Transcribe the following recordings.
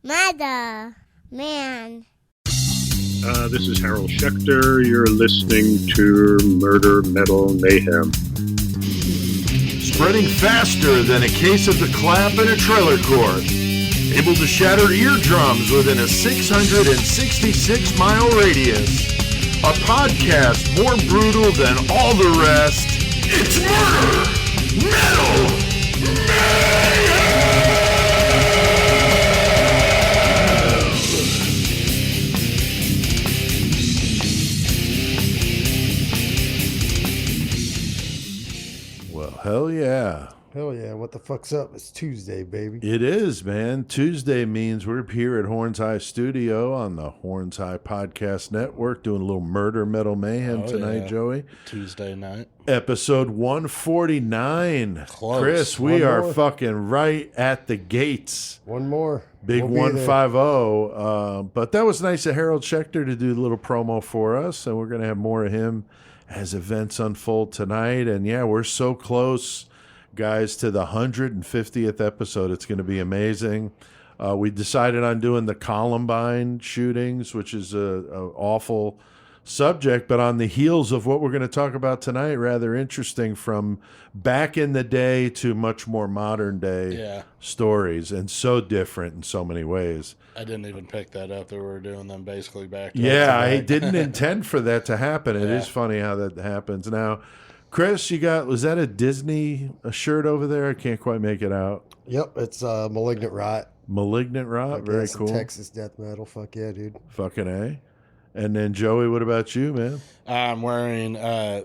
Mother, man. This is Harold Schecter. You're listening to Murder Metal Mayhem. Spreading faster than a case of the clap in a trailer court. Able to shatter eardrums within a 666-mile radius. A podcast more brutal than all the rest. It's Murder Metal Mayhem! Well, hell yeah. Hell yeah, what the fuck's up? It's Tuesday, baby. It is, man. Tuesday means we're here at Horns High Studio on the Horns High Podcast Network doing a little Murder Metal Mayhem tonight, Joey. Tuesday night. Episode 149. Close. Chris, we One are more. fucking right at the gates. One more. Big We'll be there. 150. But that was nice of Harold Schecter to do a little promo for us, and we're going to have more of him as events unfold tonight. And yeah, we're so close, guys, to the 150th episode. It's going to be amazing. We decided on doing the Columbine shootings, which is a awful subject, but on the heels of what we're going to talk about tonight, rather interesting, from back in the day to much more modern day stories, and so different in so many ways. I didn't even pick that up that we were doing them basically back to Yeah, back. I didn't intend for that to happen. It is funny how that happens. Now, Chris, was that a Disney shirt over there? I can't quite make it out. Yep, it's Malignant Rot. Malignant Rot, Fuck very yeah, some cool. Texas death metal. Fuck yeah, dude. Fucking A. And then, Joey, what about you, man? I'm wearing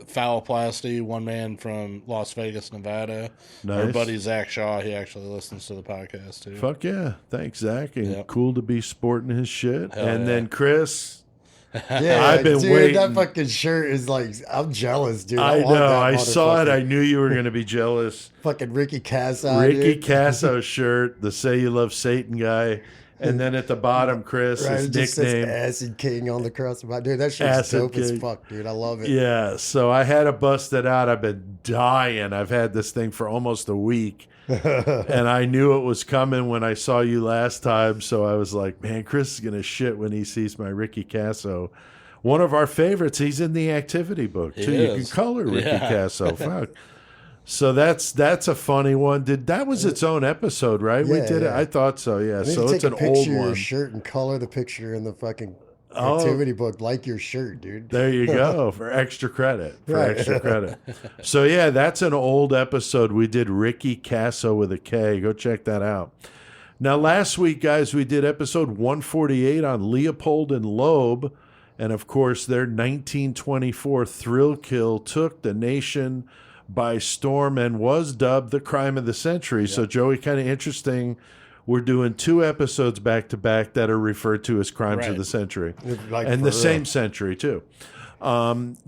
Phalloplasty, one man from Las Vegas, Nevada. Nice. Our buddy Zach Shaw, he actually listens to the podcast too. Fuck yeah. Thanks, Zach. And Yep. cool to be sporting his shit. Hell and yeah. then, Chris, Yeah, I've been dude, waiting. that fucking shirt is like, I'm jealous, dude. I want know. that I saw it. motherfucker. I knew you were going to be jealous. Fucking Ricky Casso. Ricky dude. Casso shirt, the Say You Love Satan guy. And then at the bottom, Chris, Right, his it just says nickname. Acid King on the cross. Dude, that shit's Acid dope as King. fuck, dude. I love it. Yeah, so I had to bust it out. I've been dying. I've had this thing for almost a week. And I knew it was coming when I saw you last time. So I was like, man, Chris is going to shit when he sees my Ricky Casso. One of our favorites. He's in the activity book, too. He You can is. color Ricky Yeah. Casso. Fuck. So that's a funny one. That was its own episode, right? We Yeah, did it. yeah. I thought so, yeah. I need So to it's take an a picture old of your one. shirt and color the picture in the fucking Oh. activity book like your shirt, dude. There you go, for extra credit. Right. Extra credit. So yeah, that's an old episode. We did Ricky Casso with a K. Go check that out. Now, last week, guys, we did episode 148 on Leopold and Loeb. And of course, their 1924 thrill kill took the nation by storm and was dubbed the crime of the century. So, Joey, kind of interesting. We're doing two episodes back to back that are referred to as crimes of Right. the century, Like, and for the real. same century too.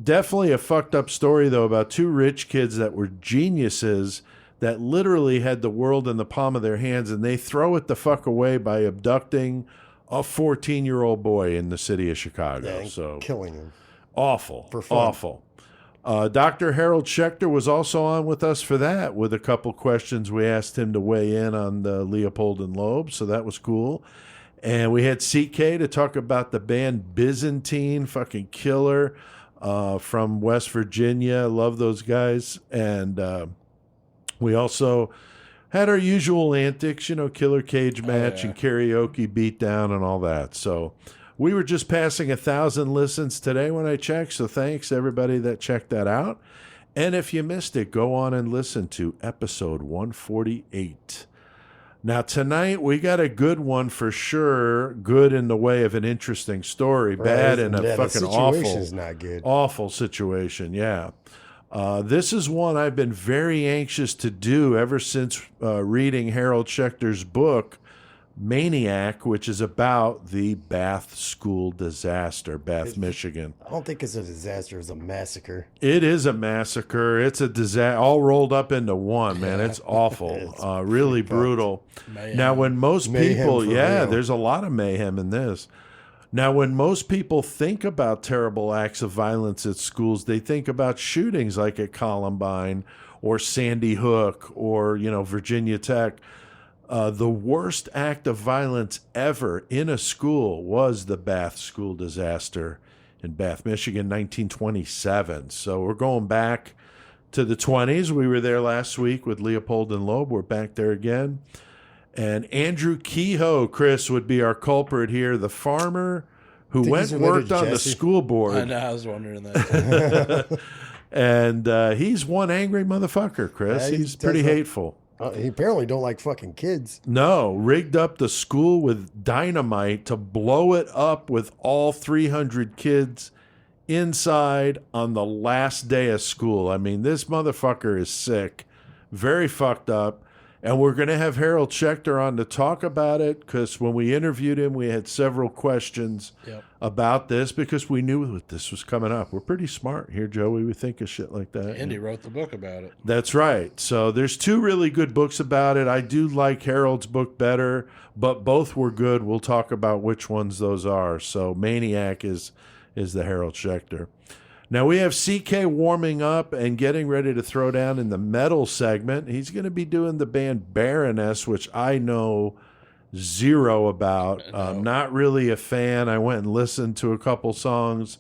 Definitely a fucked up story though about two rich kids that were geniuses that literally had the world in the palm of their hands, and they throw it the fuck away by abducting a 14-year-old boy in the city of Chicago. and So killing him. awful, For fun. awful. Dr. Harold Schecter was also on with us for that, with a couple questions we asked him to weigh in on the Leopold and Loeb, so that was cool. And we had CK to talk about the band Byzantine, fucking killer, from West Virginia. Love those guys. And we also had our usual antics, killer cage match and karaoke beatdown and all that. So we were just passing 1,000 listens today when I checked, so thanks everybody that checked that out. And if you missed it, go on and listen to episode 148. Now, tonight we got a good one for sure. Good in the way of an interesting story, bad in a fucking the awful, situation's not good. awful situation. Yeah. This is one I've been very anxious to do ever since reading Harold Schecter's book, Maniac, which is about the Bath school disaster, Bath, Michigan. I don't think it's a disaster. It's a massacre. It is a massacre. It's a disaster, all rolled up into one, man. It's awful, It's really brutal. Mayhem. Now, when most Mayhem people, for yeah, real. there's a lot of mayhem in this. Now, when most people think about terrible acts of violence at schools, they think about shootings like at Columbine or Sandy Hook or, Virginia Tech. The worst act of violence ever in a school was the Bath school disaster in Bath, Michigan, 1927. So we're going back to the 20s. We were there last week with Leopold and Loeb. We're back there again. And Andrew Kehoe, Chris, would be our culprit here, the farmer who Think went he's and related worked to on the Jesse? school I board. know, I was wondering that. And he's one angry motherfucker, Chris. Yeah, he He's pretty does that. hateful. He apparently don't like fucking kids. No, rigged up the school with dynamite to blow it up with all 300 kids inside on the last day of school. I mean, this motherfucker is sick, very fucked up. And we're going to have Harold Schecter on to talk about it because when we interviewed him, we had several questions about this because we knew that this was coming up. We're pretty smart here, Joey. We think of shit like that. Andy wrote the book about it. That's right. So there's two really good books about it. I do like Harold's book better, but both were good. We'll talk about which ones those are. So Maniac is the Harold Schecter. Now we have CK warming up and getting ready to throw down in the metal segment. He's going to be doing the band Baroness, which I know zero about. Not really a fan. I went and listened to a couple songs.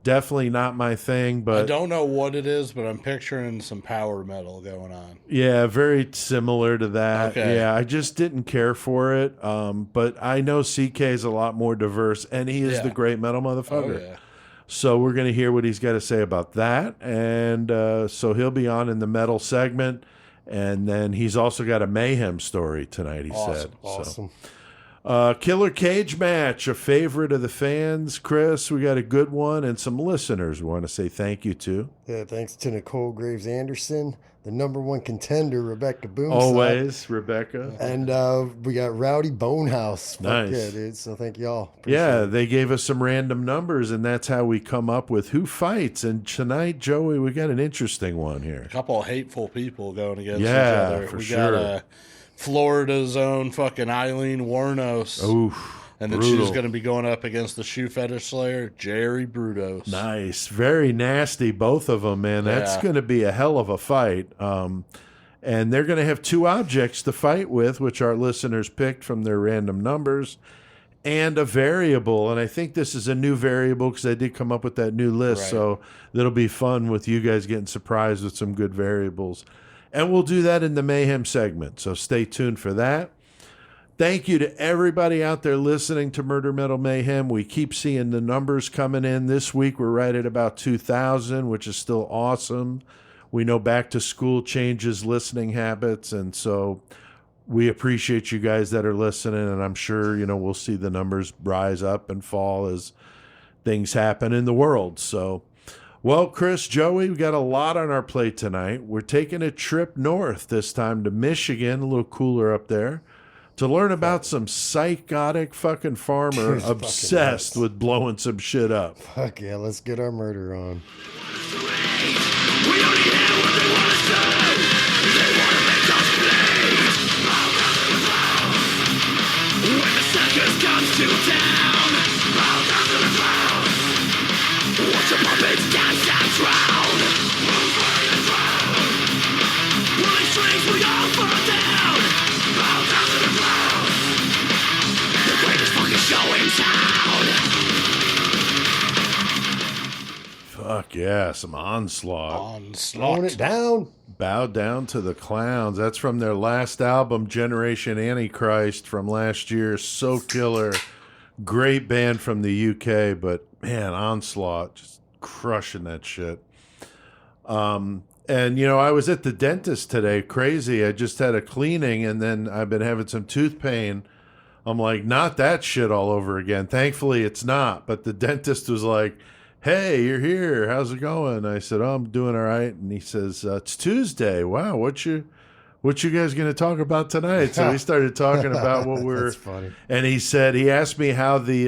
Definitely not my thing. I But don't know what it is, but I'm picturing some power metal going on. yeah, very similar to that. Okay. Yeah, I just didn't care for it. But I know CK is a lot more diverse, and he is Yeah. the great metal motherfucker. Oh, yeah. So we're going to hear what he's got to say about that. And so he'll be on in the metal segment. And then he's also got a Mayhem story tonight, he said. Awesome. So, Killer Cage match, a favorite of the fans. Chris, we got a good one. And some listeners we want to say thank you to. Yeah, thanks to Nicole Graves Anderson, the #1 contender, Rebecca Boomside. Always, Rebecca. And we got Rowdy Bonehouse. Fuck Nice. yeah, dude. So thank y'all. Appreciate Yeah, it. they gave us some random numbers, and that's how we come up with who fights. And tonight, Joey, we got an interesting one here. A couple of hateful people going against Yeah, each other. for we sure. got Florida's own fucking Eileen Warnos. Oof. And then brutal. she's going to be going up against the shoe fetish slayer, Jerry Brudos. Nice. Very nasty, both of them, man. That's Yeah. going to be a hell of a fight. And they're going to have two objects to fight with, which our listeners picked from their random numbers, and a variable. And I think this is a new variable because I did come up with that new list. Right. So that'll be fun with you guys getting surprised with some good variables. And we'll do that in the Mayhem segment. So stay tuned for that. Thank you to everybody out there listening to Murder Metal Mayhem. We keep seeing the numbers coming in. This week we're right at about 2,000, which is still awesome. We know back to school changes listening habits, and so we appreciate you guys that are listening, and I'm sure, we'll see the numbers rise up and fall as things happen in the world. So, well, Chris, Joey, we got a lot on our plate tonight. We're taking a trip north this time to Michigan, a little cooler up there, to learn about some psychotic fucking farmer Fucking obsessed nuts. with blowing some shit up. Fuck yeah, let's get our murder on. Fuck yeah, some onslaught. Onslaught. Throwing it down. Bow Down to the Clowns. That's from their last album, Generation Antichrist, from last year. So killer. Great band from the UK, but man, Onslaught, just crushing that shit. And, I was at the dentist today. Crazy. I just had a cleaning, and then I've been having some tooth pain. I'm like, not that shit all over again. Thankfully, it's not. But the dentist was like, hey, you're here. How's it going? I said, oh, I'm doing all right. And he says, it's Tuesday. Wow, what you guys going to talk about tonight? So we started talking about what we're. That's funny. And he asked me how the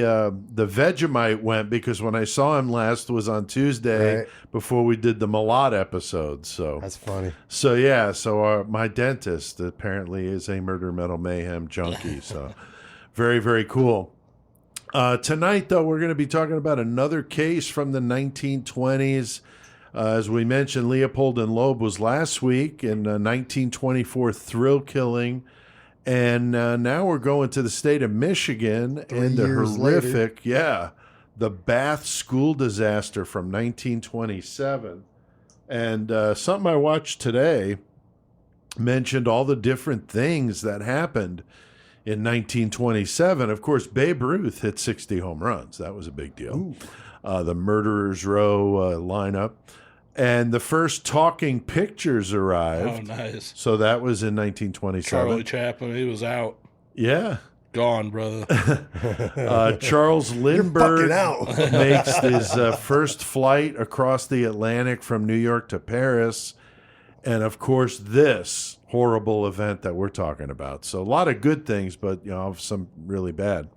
Vegemite went, because when I saw him last was on Tuesday Right. before we did the Malott episode. So That's funny. my dentist apparently is a Murder Metal Mayhem junkie. So very, very cool. Tonight, though, we're going to be talking about another case from the 1920s. As we mentioned, Leopold and Loeb was last week in 1924 thrill killing And now we're going to the state of Michigan 3 and the years horrific, the Bath school disaster from 1927. And something I watched today mentioned all the different things that happened in 1927. Of course, Babe Ruth hit 60 home runs. That was a big deal. The Murderers Row lineup. And the first talking pictures arrived. Oh, nice. So that was in 1927. Charlie Chaplin, he was out. Yeah. Gone, brother. Charles Lindbergh out. makes his first flight across the Atlantic from New York to Paris. And, of course, this horrible event that we're talking about. So a lot of good things, but, some really bad.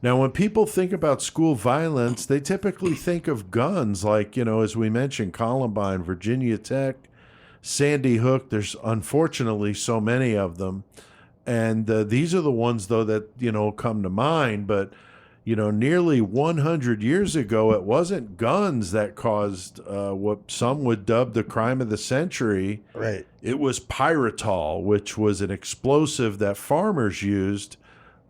Now, when people think about school violence, they typically think of guns like, as we mentioned, Columbine, Virginia Tech, Sandy Hook. There's unfortunately so many of them. And these are the ones, though, that, come to mind. But, nearly 100 years ago, it wasn't guns that caused what some would dub the crime of the century. Right. It was pyritol, which was an explosive that farmers used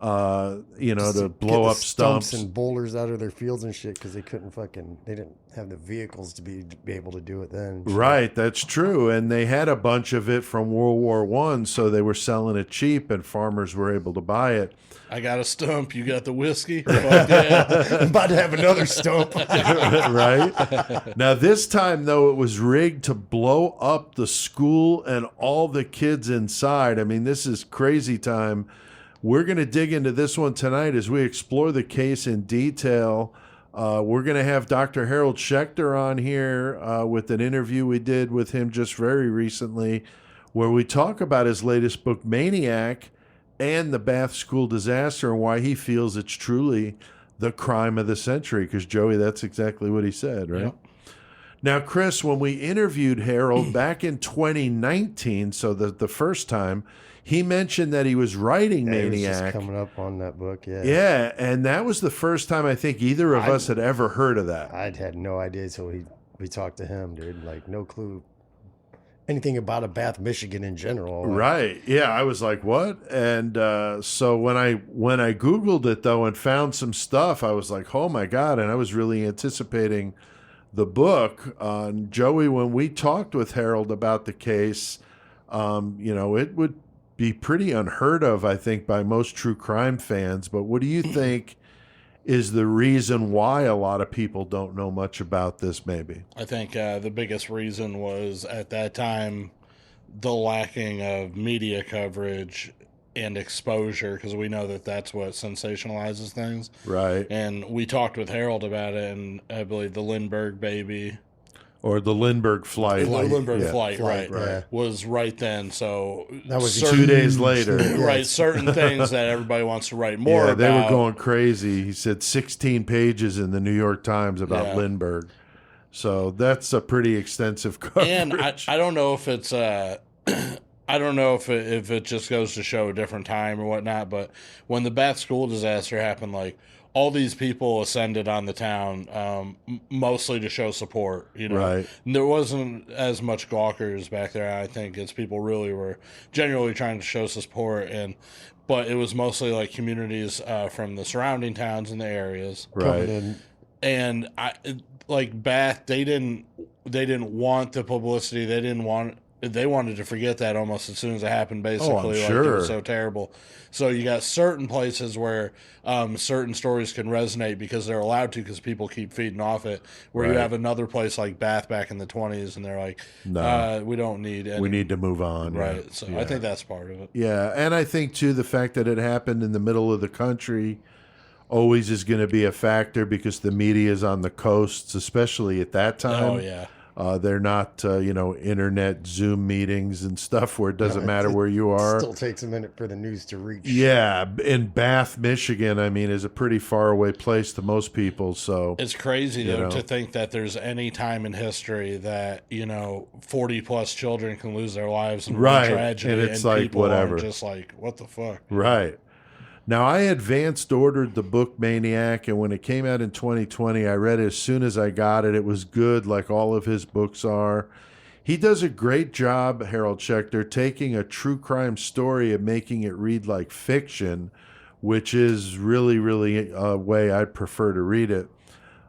to blow up stumps and boulders out of their fields and shit because they didn't have the vehicles to be able to do it then. Right, that's true. And they had a bunch of it from World War I, so they were selling it cheap and farmers were able to buy it. I got a stump. You got the whiskey? Fuck yeah. I'm about to have another stump. Right? Now, this time, though, it was rigged to blow up the school and all the kids inside. I mean, this is crazy time. We're going to dig into this one tonight as we explore the case in detail. We're going to have Dr. Harold Schecter on here with an interview we did with him just very recently where we talk about his latest book, Maniac, and the Bath school disaster and why he feels it's truly the crime of the century. Because, Joey, that's exactly what he said, right? Yep. Now, Chris, when we interviewed Harold back in 2019, so the first time, he mentioned that he was writing Maniac. He was just coming up on that book, yeah. Yeah, and that was the first time I think either of us had ever heard of that. I'd had no idea until we talked to him, dude. Like, no clue anything about Bath, Michigan in general. Right. Yeah, I was like, what? And so when I Googled it, though, and found some stuff, I was like, oh, my God. And I was really anticipating the book. Joey, when we talked with Harold about the case, it would be pretty unheard of, I think, by most true crime fans. But what do you think is the reason why a lot of people don't know much about this, maybe? I think the biggest reason was, at that time, the lacking of media coverage and exposure, because we know that that's what sensationalizes things. Right. And we talked with Harold about it, and I believe the Lindbergh baby... Or the Lindbergh flight. The Lindbergh flight, right. Was right then. So that was 2 days later. Right, certain things that everybody wants to write more about. They were going crazy. He said 16 pages in the New York Times about Lindbergh. So that's a pretty extensive coverage. And I don't know if it's I don't know if it just goes to show a different time or whatnot, but when the Bath school disaster happened, like, all these people ascended on the town, mostly to show support. Right. And there wasn't as much gawkers back there. I think as people really were genuinely trying to show support, but it was mostly like communities from the surrounding towns and the areas. Right. And Bath, they didn't want the publicity. They wanted to forget that almost as soon as it happened, basically. It was so terrible. So you got certain places where certain stories can resonate because they're allowed to, because people keep feeding off it, where you have another place like Bath back in the 20s, and they're like, no, we don't need any. We need to move on. Right. So I think that's part of it. Yeah, and I think, too, the fact that it happened in the middle of the country always is going to be a factor because the media is on the coasts, especially at that time. Oh, yeah. They're not, internet Zoom meetings and stuff where it doesn't matter where you are. It still takes a minute for the news to reach. Yeah, in Bath, Michigan, I mean, is a pretty far away place to most people. So it's crazy, though, to think that there's any time in history that 40 plus children can lose their lives in one tragedy, and it's like people whatever, are just like, what the fuck, right? Now, I advanced ordered the book Maniac, and when it came out in 2020, I read it as soon as I got it. It was good, like all of his books are. He does a great job, Harold Schecter, taking a true crime story and making it read like fiction, which is really, really a way I prefer to read it.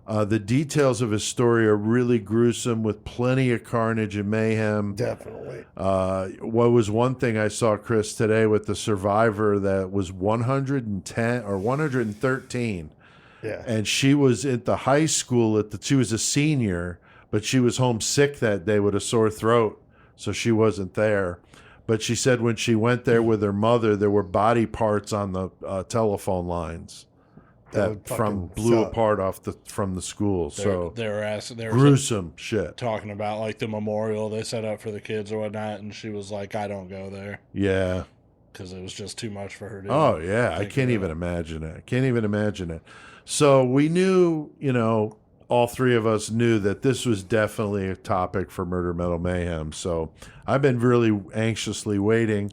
The details of his story are really gruesome with plenty of carnage and mayhem. Definitely. What was one thing I saw, Chris, today with the survivor that was 110 or 113. Yeah. And she was at the high school she was a senior, but she was homesick that day with a sore throat, so she wasn't there. But she said when she went there with her mother, there were body parts on the telephone lines that blew apart from the school. They were gruesome shit. Talking about like the memorial they set up for the kids or whatnot, and she was like, "I don't go there." Yeah, because it was just too much for her to. Oh yeah, I can't even imagine it. I can't even imagine it. So we knew, all three of us knew that this was definitely a topic for Murder Metal Mayhem. So I've been really anxiously waiting.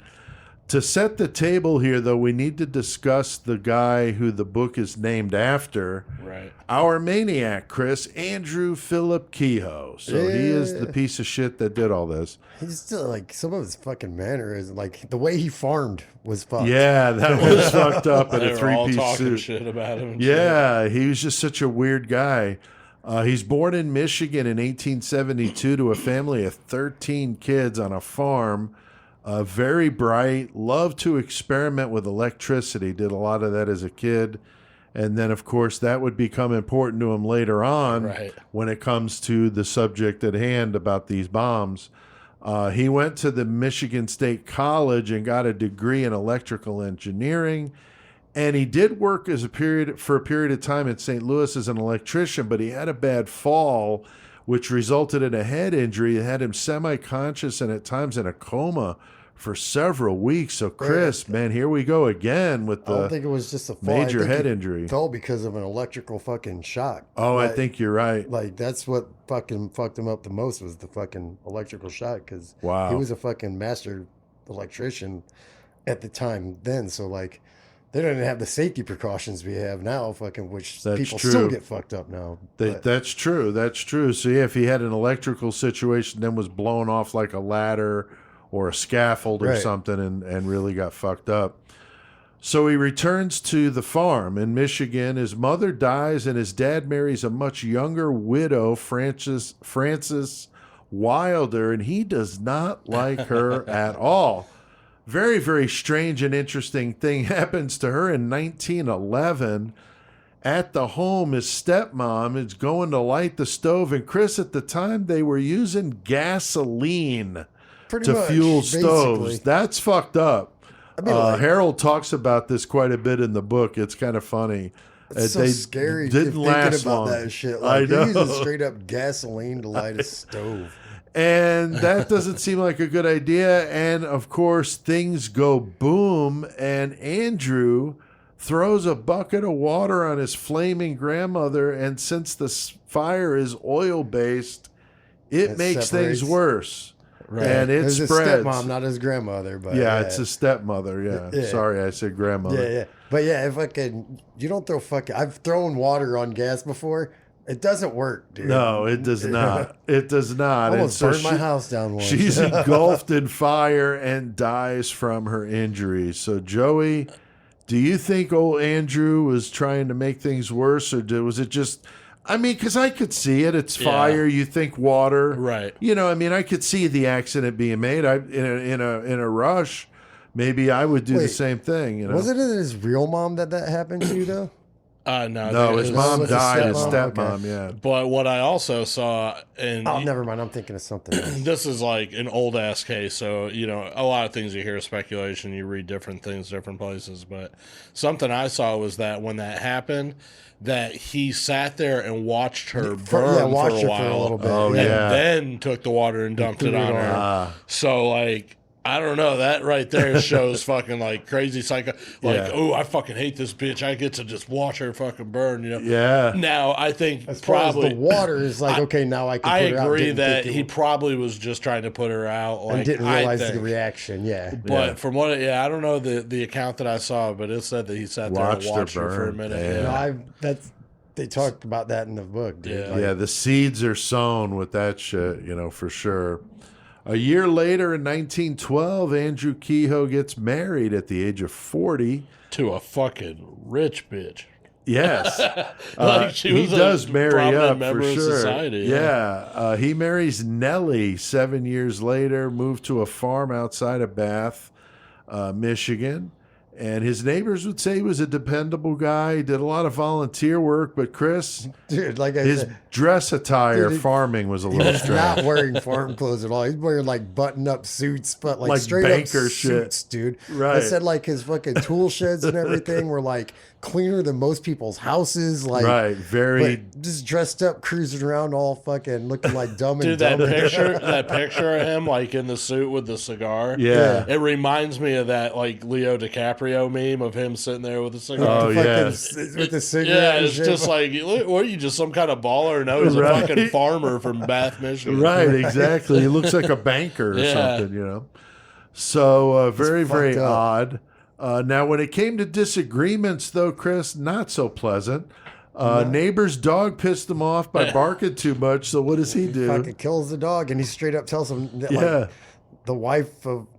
To set the table here, though, we need to discuss the guy who the book is named after. Right. Our maniac, Chris, Andrew Philip Kehoe. So he is the piece of shit that did all this. He's still, like, some of his fucking mannerisms, like, the way he farmed was fucked. Yeah, that was fucked up in a three-piece all talking suit. Shit about him. Yeah, he was just such a weird guy. He's born in Michigan in 1872 to a family of 13 kids on a farm. Very bright, loved to experiment with electricity, did a lot of that as a kid. And then, of course, that would become important to him later on when it comes to the subject at hand about these bombs. He went to the Michigan State College and got a degree in electrical engineering. And he did work for a period of time in St. Louis as an electrician, but he had a bad fall, which resulted in a head injury. It had him semi-conscious and at times in a coma for several weeks. So, Chris, man, here we go again with the I don't think it was just a fall. major head injury. Fell because of an electrical fucking shock. Oh, I think you're right. Like, that's what fucking fucked him up the most was the fucking electrical shock because Wow. he was a fucking master electrician at the time then. So, like, they don't even have the safety precautions we have now, fucking, which people still get fucked up now. That's true. That's true. So, yeah, if he had an electrical situation, then was blown off like a ladder or a scaffold or something and really got fucked up. So he returns to the farm in Michigan. His mother dies and his dad marries a much younger widow, Frances Wilder, and he does not like her at all. Very, very strange and interesting thing happens to her in 1911. At the home, his stepmom is going to light the stove. And Chris, at the time, they were using gasoline to fuel stoves. Basically. That's fucked up. I mean, Harold talks about this quite a bit in the book. It's kind of funny. It's so scary. Didn't last long. That shit. Like, you're using straight up gasoline to light a stove. And that doesn't seem like a good idea. And, of course, things go boom, and Andrew throws a bucket of water on his flaming grandmother, and since the fire is oil-based, it makes things worse. Right. And it spreads. His stepmom, not his grandmother. But it's his stepmother, yeah. Sorry, I said grandmother. Yeah. But, you don't throw fucking... I've thrown water on gas before. It doesn't work, dude. No, it does not. It does not. I almost burned my house down once. She's engulfed in fire and dies from her injuries. So, Joey, do you think old Andrew was trying to make things worse, or was it just... I mean, because I could see it. It's fire. You think water. Right. I could see the accident being made. In a rush, maybe I would do the same thing. Wasn't it his real mom that happened to, though? No, his mom died. His stepmom, yeah. But what I also saw, and never mind. I'm thinking of something else. This is like an old ass case, so a lot of things you hear speculation, you read different things, different places. But something I saw was that when that happened, that he sat there and watched her burn for a while, for a little bit. and then took the water and dumped it on her. So like. I don't know. That right there shows fucking like crazy psycho. Like, oh, I fucking hate this bitch. I get to just watch her fucking burn. Yeah. Now I think as probably the water is like okay. Now I can. I put her agree out. that he probably was just trying to put her out. Like, and didn't realize the reaction. Yeah. But from what, I don't know the account that I saw, but it said that he sat there and watched her for a minute. Yeah. They talked about that in the book, dude. Yeah. Yeah, the seeds are sown with that shit, for sure. A year later, in 1912, Andrew Kehoe gets married at the age of 40. To a fucking rich bitch. Yes. She was he does marry up member for of sure. society. Yeah. He marries Nellie 7 years later, moved to a farm outside of Bath, Michigan. And his neighbors would say he was a dependable guy. He did a lot of volunteer work, but Chris, dude, like I his said, dress attire, farming was a little strange. Not wearing farm clothes at all. He's wearing like button-up suits, but like straight banker up shit. suits, dude. Right. I said like his fucking tool sheds and everything were like cleaner than most people's houses. Like, right, very just dressed up, cruising around, all fucking looking like dumb and Dude, dumber. that picture of him like in the suit with the cigar. Yeah. It reminds me of that like Leo DiCaprio meme of him sitting there with a cigar. Oh, yeah. With the cigarette. Yeah, and it's shit. just like, what are you, just some kind of baller? No, he's a Right. fucking farmer from Bath, Michigan. right, exactly. He looks like a banker or Yeah. something, So very, very fucked odd. Now, when it came to disagreements, though, Chris, not so pleasant. Neighbor's dog pissed him off by barking too much. So what does he do? Fucking kills the dog, and he straight up tells him that, like, the wife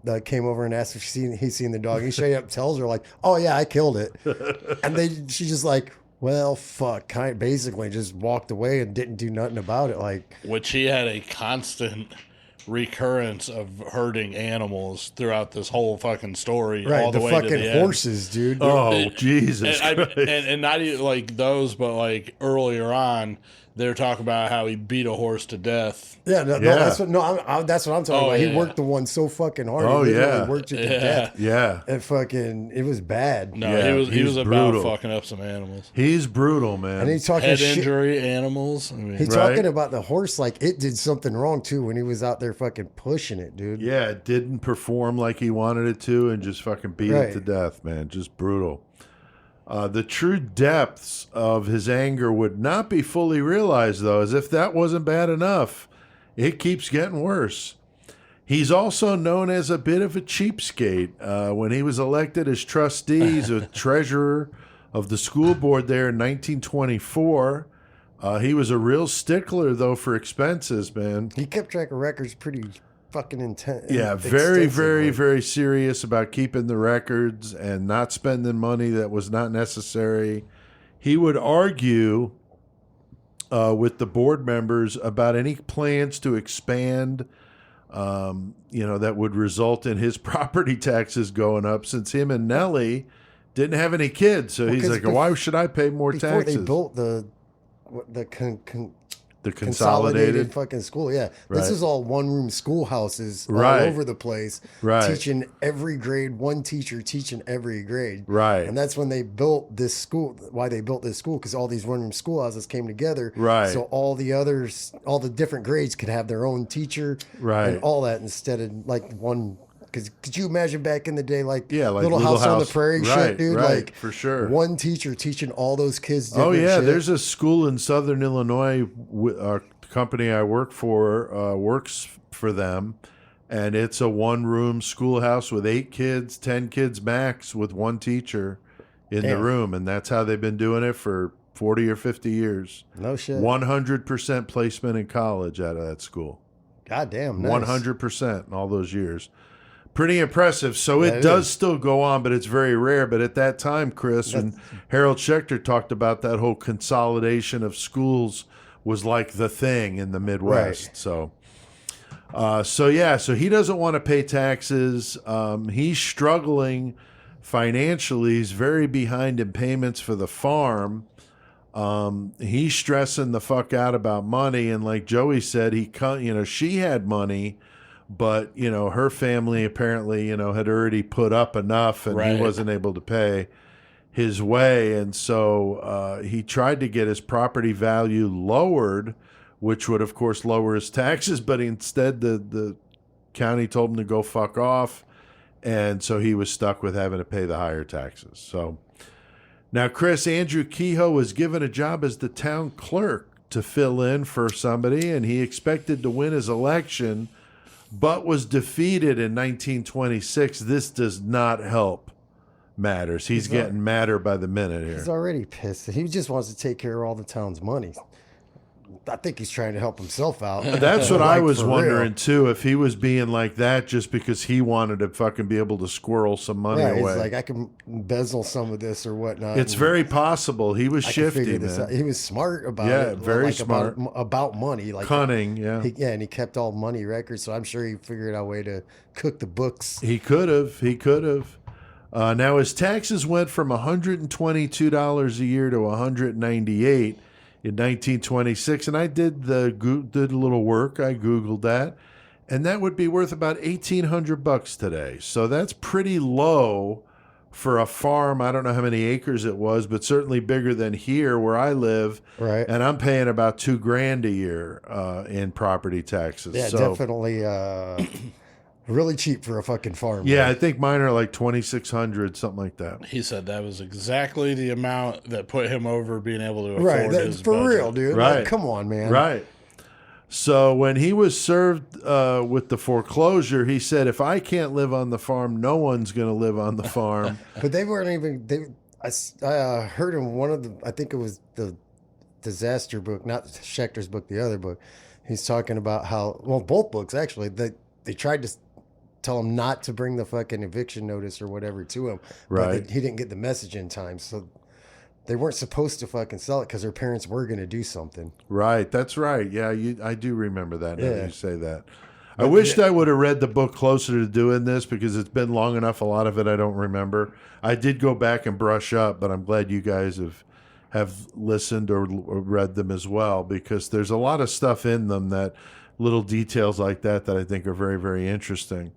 that came over and asked if he's seen the dog. He straight up tells her like, "Oh yeah, I killed it," and she just like, "Well, fuck," basically just walked away and didn't do nothing about it. Like, Which he had a constant recurrence of hurting animals throughout this whole fucking story, right, all the, the way fucking to the end. horses, dude. Oh, Jesus Christ. And not even like those, but like earlier on, they're talking about how he beat a horse to death. Yeah, no, Yeah. that's what I'm talking about. yeah. He worked the one so fucking hard. Oh, He literally yeah. worked it to death. Yeah. And it was bad. No, Yeah, he was about brutal. fucking up some animals. He's brutal, man. And he's talking Head shit. injury animals. I mean, He's Right. talking about the horse like it did something wrong too when he was out there fucking pushing it, dude. Yeah, it didn't perform like he wanted it to and just fucking beat it Right. to death, man. Just brutal. The true depths of his anger would not be fully realized, though, as if that wasn't bad enough. It keeps getting worse. He's also known as a bit of a cheapskate. When he was elected as trustee, as a treasurer of the school board there in 1924, he was a real stickler, though, for expenses, man. He kept track of records pretty fucking intense. Yeah, very, very, very serious about keeping the records and not spending money that was not necessary. He would argue with the board members about any plans to expand, that would result in his property taxes going up, since him and Nellie didn't have any kids. So he's like, why should I pay more before taxes? they built the the consolidated fucking school. Yeah, this Right. is all one-room schoolhouses Right. all over the place, Right. teaching every grade, one teacher teaching every grade. Right. And that's when they built this school. Why they built this school, because all these one-room schoolhouses came together. Right. So all the different grades could have their own teacher. Right. And all that instead of like one. Because could you imagine back in the day, like, like Little House on the Prairie Right, shit, dude? right, Like, for sure. one teacher teaching all those kids. Oh different yeah, shit. there's a school in Southern Illinois. A company I work for works for them, and it's a one-room schoolhouse with 8 kids, 10 kids max, with one teacher in the Damn. room, and that's how they've been doing it for 40 or 50 years. No shit. 100% placement in college out of that school. God damn, nice. 100% in all those years. Pretty impressive. So Yeah, it it does is. still go on, but it's very rare. But at that time, Chris, when Harold Schecter talked about that whole consolidation of schools was like the thing in the Midwest. Right. So he doesn't want to pay taxes. He's struggling financially. He's very behind in payments for the farm. He's stressing the fuck out about money. And like Joey said, she had money, but her family apparently had already put up enough, and Right. he wasn't able to pay his way, and so he tried to get his property value lowered, which would of course lower his taxes, but instead the county told him to go fuck off, and so he was stuck with having to pay the higher taxes. So now, Chris, Andrew Kehoe was given a job as the town clerk to fill in for somebody, and he expected to win his election, but was defeated in 1926. This does not help matters. He's getting madder by the minute here. He's already pissed. He just wants to take care of all the town's money. I think he's trying to help himself out. That's what I was wondering real. too. If he was being like that just because he wanted to fucking be able to squirrel some money away. He's like, I can embezzle some of this or whatnot. It's very possible. He was shifty, man. He was smart about it. Yeah, very smart. About money. Like cunning, yeah. And he kept all money records, so I'm sure he figured out a way to cook the books. He could have. Now his taxes went from $122 a year to $198 in 1926, and I did a little work. I Googled that, and that would be worth about $1,800 today. So that's pretty low for a farm. I don't know how many acres it was, but certainly bigger than here where I live. Right. And I'm paying about $2,000 a year in property taxes. Yeah, so, definitely. Really cheap for a fucking farm. Yeah, I think mine are like $2,600, something like that. He said that was exactly the amount that put him over being able to afford his for budget. real, dude. Right. Like, come on, man. Right. So when he was served with the foreclosure, he said, if I can't live on the farm, no one's going to live on the farm. But they weren't even. I heard in one of the. I think it was the disaster book, not Schecter's book, the other book. He's talking about how, well, both books actually, they tried to tell him not to bring the fucking eviction notice or whatever to him. Right. But he didn't get the message in time. So they weren't supposed to fucking sell it because their parents were going to do something. Right. That's right. Yeah, I do remember that now that you say that. I wished I would have read the book closer to doing this because it's been long enough. A lot of it I don't remember. I did go back and brush up, but I'm glad you guys have listened or read them as well, because there's a lot of stuff in them, that little details like that I think are very, very interesting.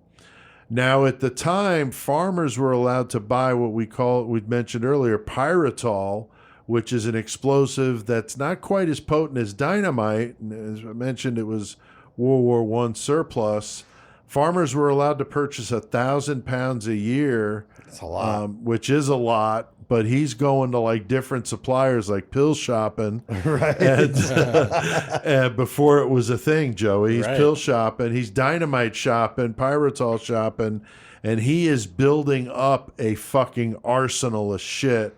Now, at the time, farmers were allowed to buy what we'd mentioned earlier, pyritol, which is an explosive that's not quite as potent as dynamite. And as I mentioned, it was World War I surplus. Farmers were allowed to purchase 1,000 pounds a year. That's a lot. Which is a lot, but he's going to like different suppliers, like pill shopping. Right. And before it was a thing, Joey. He's pill shopping, he's dynamite shopping, pyritol shopping, and he is building up a fucking arsenal of shit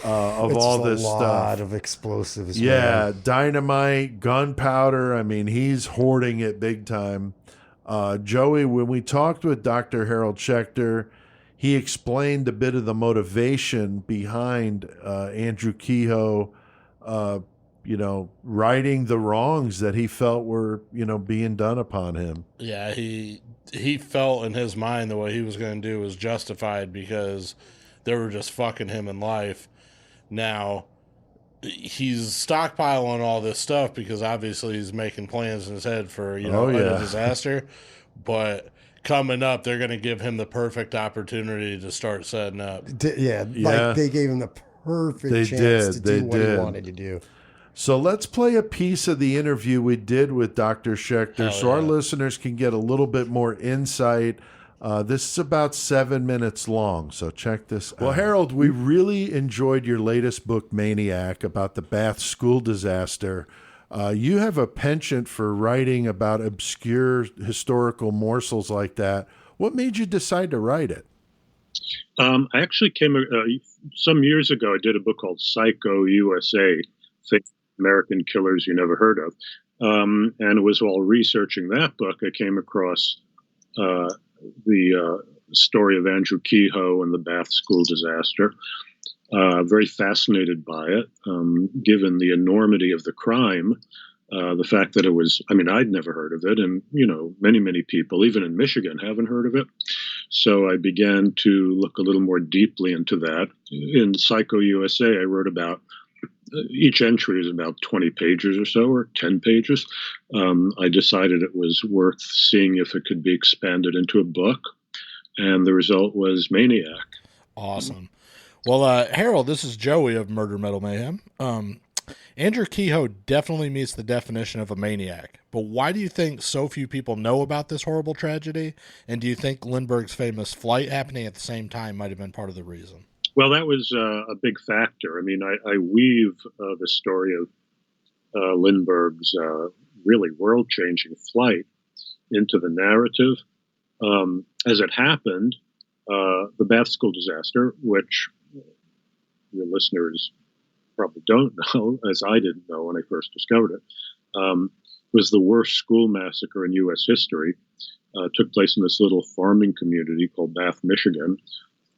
of all this stuff. A lot of explosives. Yeah, man. dynamite, gunpowder. I mean, he's hoarding it big time. Joey, when we talked with Dr. Harold Schecter, he explained a bit of the motivation behind Andrew Kehoe, righting the wrongs that he felt were, being done upon him. Yeah, he felt in his mind the way he was going to do was justified because they were just fucking him in life. Now, he's stockpiling all this stuff because obviously he's making plans in his head for, a disaster. But coming up, they're going to give him the perfect opportunity to start setting up. Like they gave him the perfect chance to do what he wanted to do. So let's play a piece of the interview we did with Dr. Schecter so our listeners can get a little bit more insight. This is about 7 minutes long, so check this out. Well, Harold, we really enjoyed your latest book, Maniac, about the Bath school disaster. You have a penchant for writing about obscure historical morsels like that. What made you decide to write it? I actually some years ago, I did a book called Psycho USA, Fake American Killers You Never Heard of. And it was while researching that book, I came across the story of Andrew Kehoe and the Bath school disaster. Very fascinated by it, given the enormity of the crime, the fact that it was, I'd never heard of it, and, many, many people, even in Michigan, haven't heard of it. So I began to look a little more deeply into that. In Psycho USA, I wrote about, each entry is about 20 pages or so, or 10 pages. I decided it was worth seeing if it could be expanded into a book, and the result was Maniac. Awesome. Well, Harold, this is Joey of Murder Metal Mayhem. Andrew Kehoe definitely meets the definition of a maniac, but why do you think so few people know about this horrible tragedy? And do you think Lindbergh's famous flight happening at the same time might have been part of the reason? Well, that was a big factor. I weave the story of Lindbergh's really world-changing flight into the narrative. As it happened, the Bath School disaster, which your listeners probably don't know, as I didn't know when I first discovered it, was the worst school massacre in U.S. history. Took place in this little farming community called Bath, Michigan.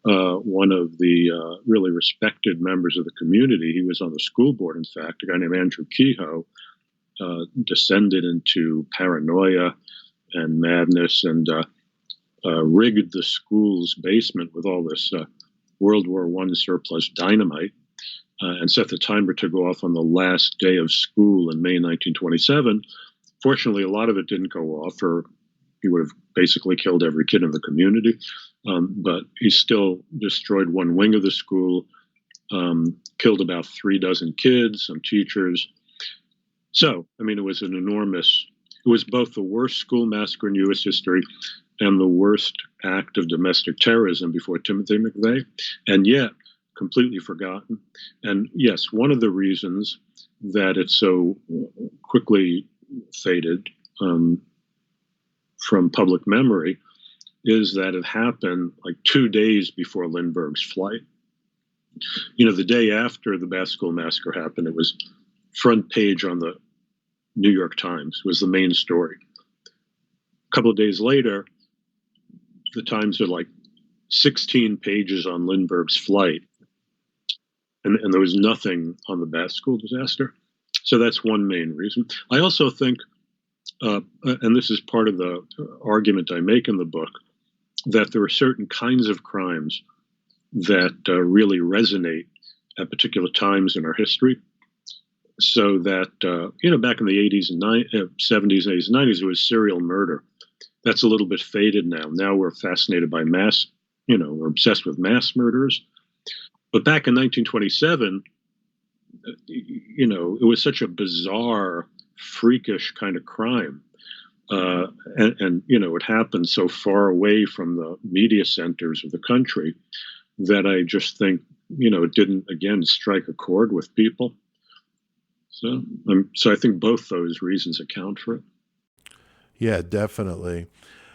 One of the really respected members of the community, he was on the school board, in fact, a guy named Andrew Kehoe, descended into paranoia and madness and rigged the school's basement with all this World War I surplus dynamite and set the timer to go off on the last day of school in May 1927. Fortunately, a lot of it didn't go off, or he would have basically killed every kid in the community. But he still destroyed one wing of the school, killed about 36 kids, some teachers. So, I mean, it was both the worst school massacre in U.S. history and the worst act of domestic terrorism before Timothy McVeigh, and yet completely forgotten. And yes, one of the reasons that it so quickly faded from public memory is that it happened like 2 days before Lindbergh's flight. The day after the Bath School massacre happened, it was front page on the New York Times, was the main story. A couple of days later, the Times had like 16 pages on Lindbergh's flight, and there was nothing on the Bath School disaster. So that's one main reason. I also think, and this is part of the argument I make in the book, that there are certain kinds of crimes that really resonate at particular times in our history. So that, back in the 80s and 70s, 80s, and 90s, it was serial murder. That's a little bit faded now. Now we're fascinated by mass, we're obsessed with mass murders. But back in 1927, it was such a bizarre, freakish kind of crime. And it happened so far away from the media centers of the country that I just think, it didn't, again, strike a chord with people. So I think both those reasons account for it. Yeah, definitely.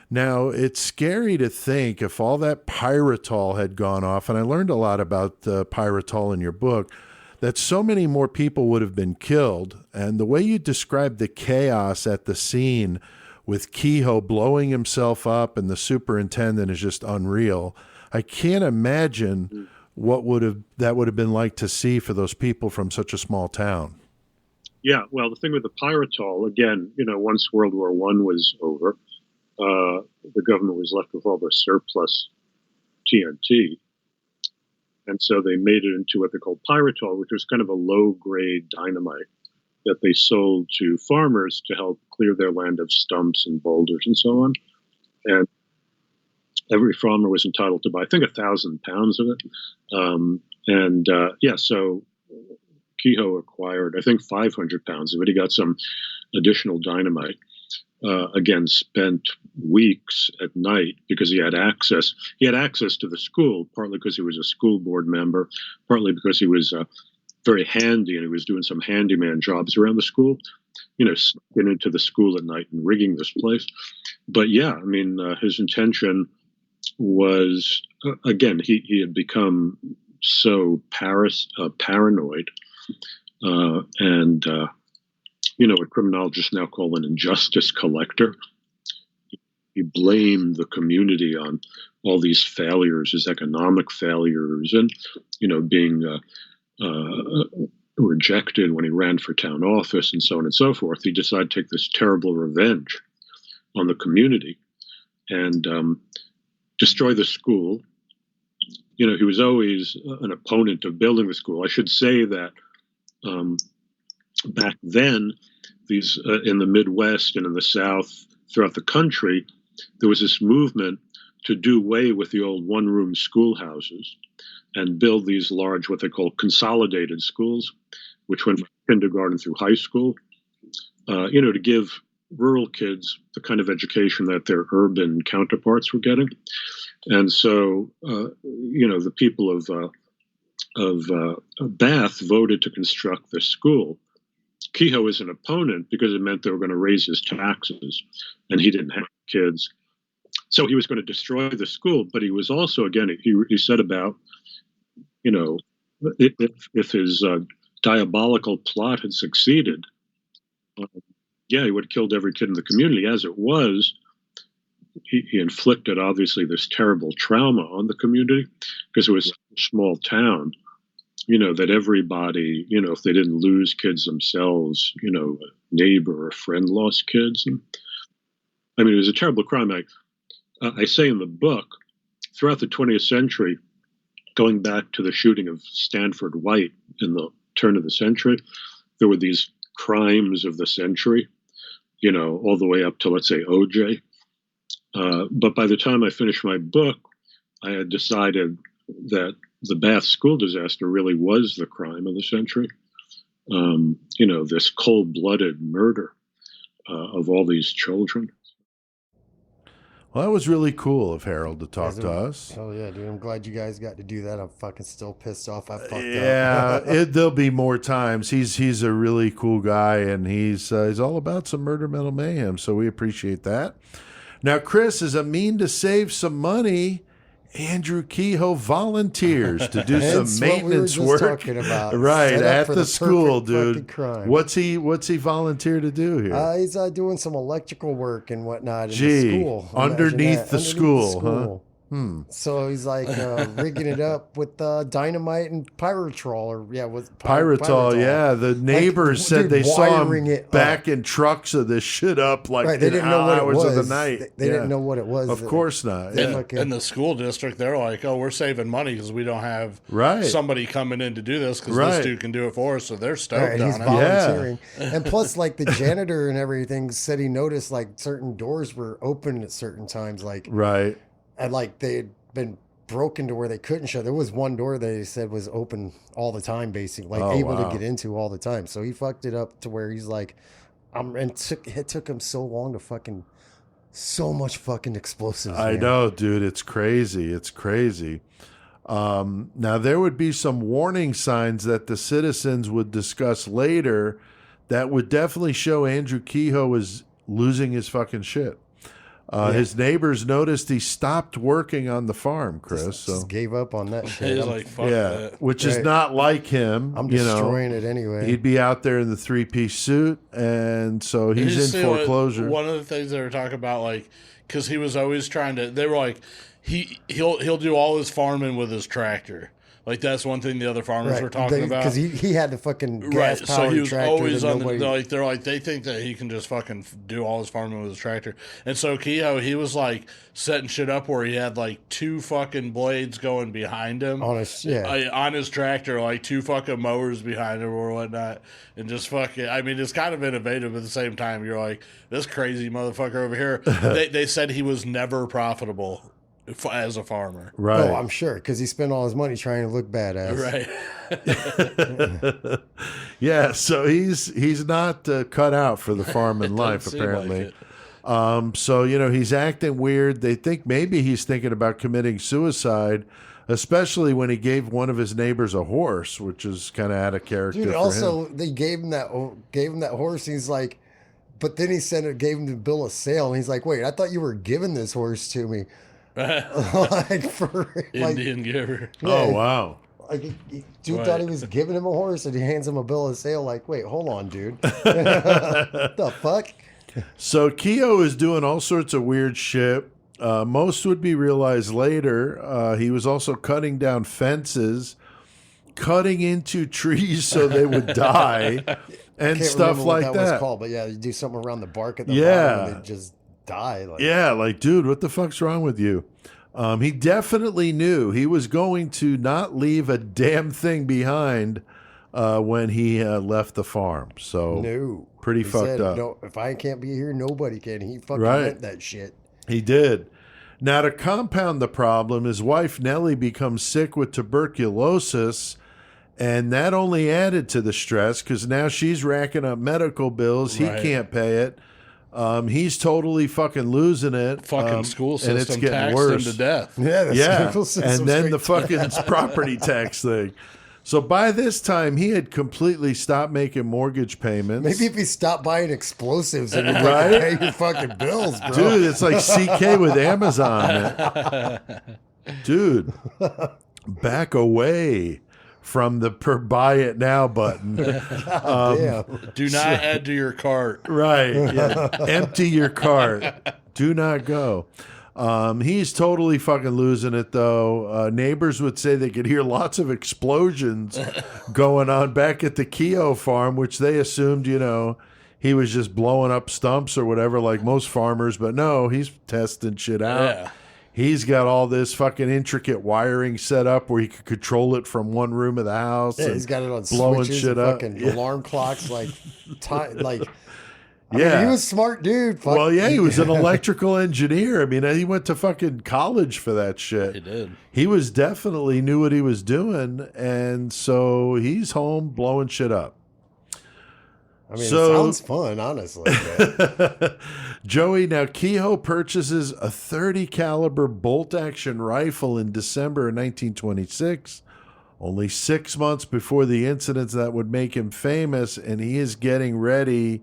Now, it's scary to think if all that pyritol had gone off, and I learned a lot about pyritol in your book, that so many more people would have been killed. And the way you described the chaos at the scene with Kehoe blowing himself up and the superintendent is just unreal. I can't imagine what that would have been like to see for those people from such a small town. Yeah, well, the thing with the pyritol, again, once World War I was over, the government was left with all the surplus TNT. And so they made it into what they called pyritol, which was kind of a low-grade dynamite that they sold to farmers to help clear their land of stumps and boulders and so on. And every farmer was entitled to buy, I think, 1,000 pounds of it. So Kehoe acquired, I think, 500 pounds of it. He got some additional dynamite. Again, spent weeks at night because he had access. He had access to the school, partly because he was a school board member, partly because he was very handy and he was doing some handyman jobs around the school, sneaking into the school at night and rigging this place. But yeah, I mean, his intention was, again, he had become so paranoid and what criminologists now call an injustice collector. He blamed the community on all these failures, his economic failures, and being rejected when he ran for town office, and so on and so forth. He decided to take this terrible revenge on the community and destroy the school. He was always an opponent of building the school. I should say that back then, these in the Midwest and in the South, throughout the country, there was this movement to do away with the old one-room schoolhouses and build these large, what they call consolidated schools, which went from kindergarten through high school, to give rural kids the kind of education that their urban counterparts were getting. And so, the people of Bath voted to construct this school. Kehoe was an opponent because it meant they were going to raise his taxes, and he didn't have kids. So he was going to destroy the school, but he was also, again, he said about, you know, if his diabolical plot had succeeded, yeah, he would have killed every kid in the community. As it was, he inflicted, obviously, this terrible trauma on the community because it was a small town, you know, that everybody, you know, if they didn't lose kids themselves, you know, a neighbor or a friend lost kids. And I mean, it was a terrible crime. I say in the book, throughout the 20th century, going back to the shooting of Stanford White in the turn of the century, there were these crimes of the century, you know, all the way up to, let's say, OJ. But by the time I finished my book, I had decided that the Bath school disaster really was the crime of the century. You know, this cold-blooded murder of all these children. Well, that was really cool of Harold to talk to us. Oh, yeah, dude. I'm glad you guys got to do that. I'm fucking still pissed off. I fucked up. Yeah, there'll be more times. He's a really cool guy, and he's all about some murder metal mayhem, so we appreciate that. Now, Chris, is a mean to save some money, Andrew Kehoe volunteers to do some maintenance work. Right, at the school, dude. What's he volunteer to do here? He's doing some electrical work and whatnot in the school. Underneath the school, huh? So he's like rigging it up with dynamite and pyrotrol, or with pyrotrol. Yeah, the neighbors said they saw him backing trucks of this shit up like they didn't know what it was. Of the night. They didn't know what it was. Of course not. In the school district, they're like, "Oh, we're saving money because we don't have somebody coming in to do this because this dude can do it for us." So they're stoked on he's volunteering. And plus, like the janitor and everything said he noticed like certain doors were open at certain times, like and like they had been broken to where they couldn't shut. There was one door they said was open all the time, basically, like able to get into all the time. So he fucked it up to where he's like, it took him so long to fucking, so much fucking explosives. I know, dude. It's crazy. It's crazy. Now there would be some warning signs that the citizens would discuss later that would definitely show Andrew Kehoe was losing his fucking shit. His neighbors noticed he stopped working on the farm, Chris. Just gave up on that shit. He's like, fuck that. Which is not like him. I'm destroying it anyway. He'd be out there in the 3-piece suit, and so he's in foreclosure. One of the things they were talking about, like, because he was always trying to, they were like, he'll do all his farming with his tractor. Like, that's one thing the other farmers were talking about. Because he had the fucking gas-powered so he was tractor. Always on they're like, they think that he can just fucking do all his farming with his tractor. And so Kehoe, he was like setting shit up where he had like 2 fucking blades going behind him. On his tractor, like 2 fucking mowers behind him or whatnot. And just fucking, I mean, it's kind of innovative at the same time. You're like, this crazy motherfucker over here. They said he was never profitable as a farmer. Right. Oh, I'm sure, because he spent all his money trying to look badass. Right. Yeah, so he's not cut out for the farming life, apparently. So, you know, he's acting weird. They think maybe he's thinking about committing suicide, especially when he gave one of his neighbors a horse, which is kind of out of character. Dude, for also, him. they gave him that horse. He's like, but then he gave him the bill of sale, and he's like, wait, I thought you were giving this horse to me. Indian giver. Yeah, oh wow! Like dude thought he was giving him a horse, and he hands him a bill of sale. Like, wait, hold on, dude. What the fuck? So Kehoe is doing all sorts of weird shit. Most would be realized later. He was also cutting down fences, cutting into trees so they would die, and stuff like that. Was called, but yeah, you do something around the bark at the bottom, and they just die. Like, dude, what the fuck's wrong with you? He definitely knew he was going to not leave a damn thing behind when he left the farm. So pretty fucked up. No, if I can't be here, nobody can. He fucking meant that shit. He did. Now, to compound the problem, his wife Nellie becomes sick with tuberculosis, and that only added to the stress because now she's racking up medical bills. He can't pay it. He's totally fucking losing it. Fucking school system, and it's getting taxed worse him to death. Yeah, and then the fucking property tax thing. So by this time, he had completely stopped making mortgage payments. Maybe if he stopped buying explosives and you'd Right? pay your fucking bills, bro. Dude, it's like CK with Amazon, man. Dude, back away from the per buy it now button. Damn. Do not add to your cart. Right. Yeah. Empty your cart. Do not go. He's totally fucking losing it, though. Neighbors would say they could hear lots of explosions going on back at the Keogh farm, which they assumed, he was just blowing up stumps or whatever, like most farmers. But no, he's testing shit out. Yeah. He's got all this fucking intricate wiring set up where he could control it from one room of the house. Yeah, and he's got it on blowing switches, shit and up. fucking Yeah. alarm clocks, like, I Yeah. mean, he was a smart dude. Fuck. Well, yeah, he was an electrical engineer. I mean, he went to fucking college for that shit. He did. He was definitely knew what he was doing, and so he's home blowing shit up. I mean, So- it sounds fun, honestly. but- Joey, now Kehoe purchases a .30 caliber bolt-action rifle in December of 1926, only 6 months before the incidents that would make him famous, and he is getting ready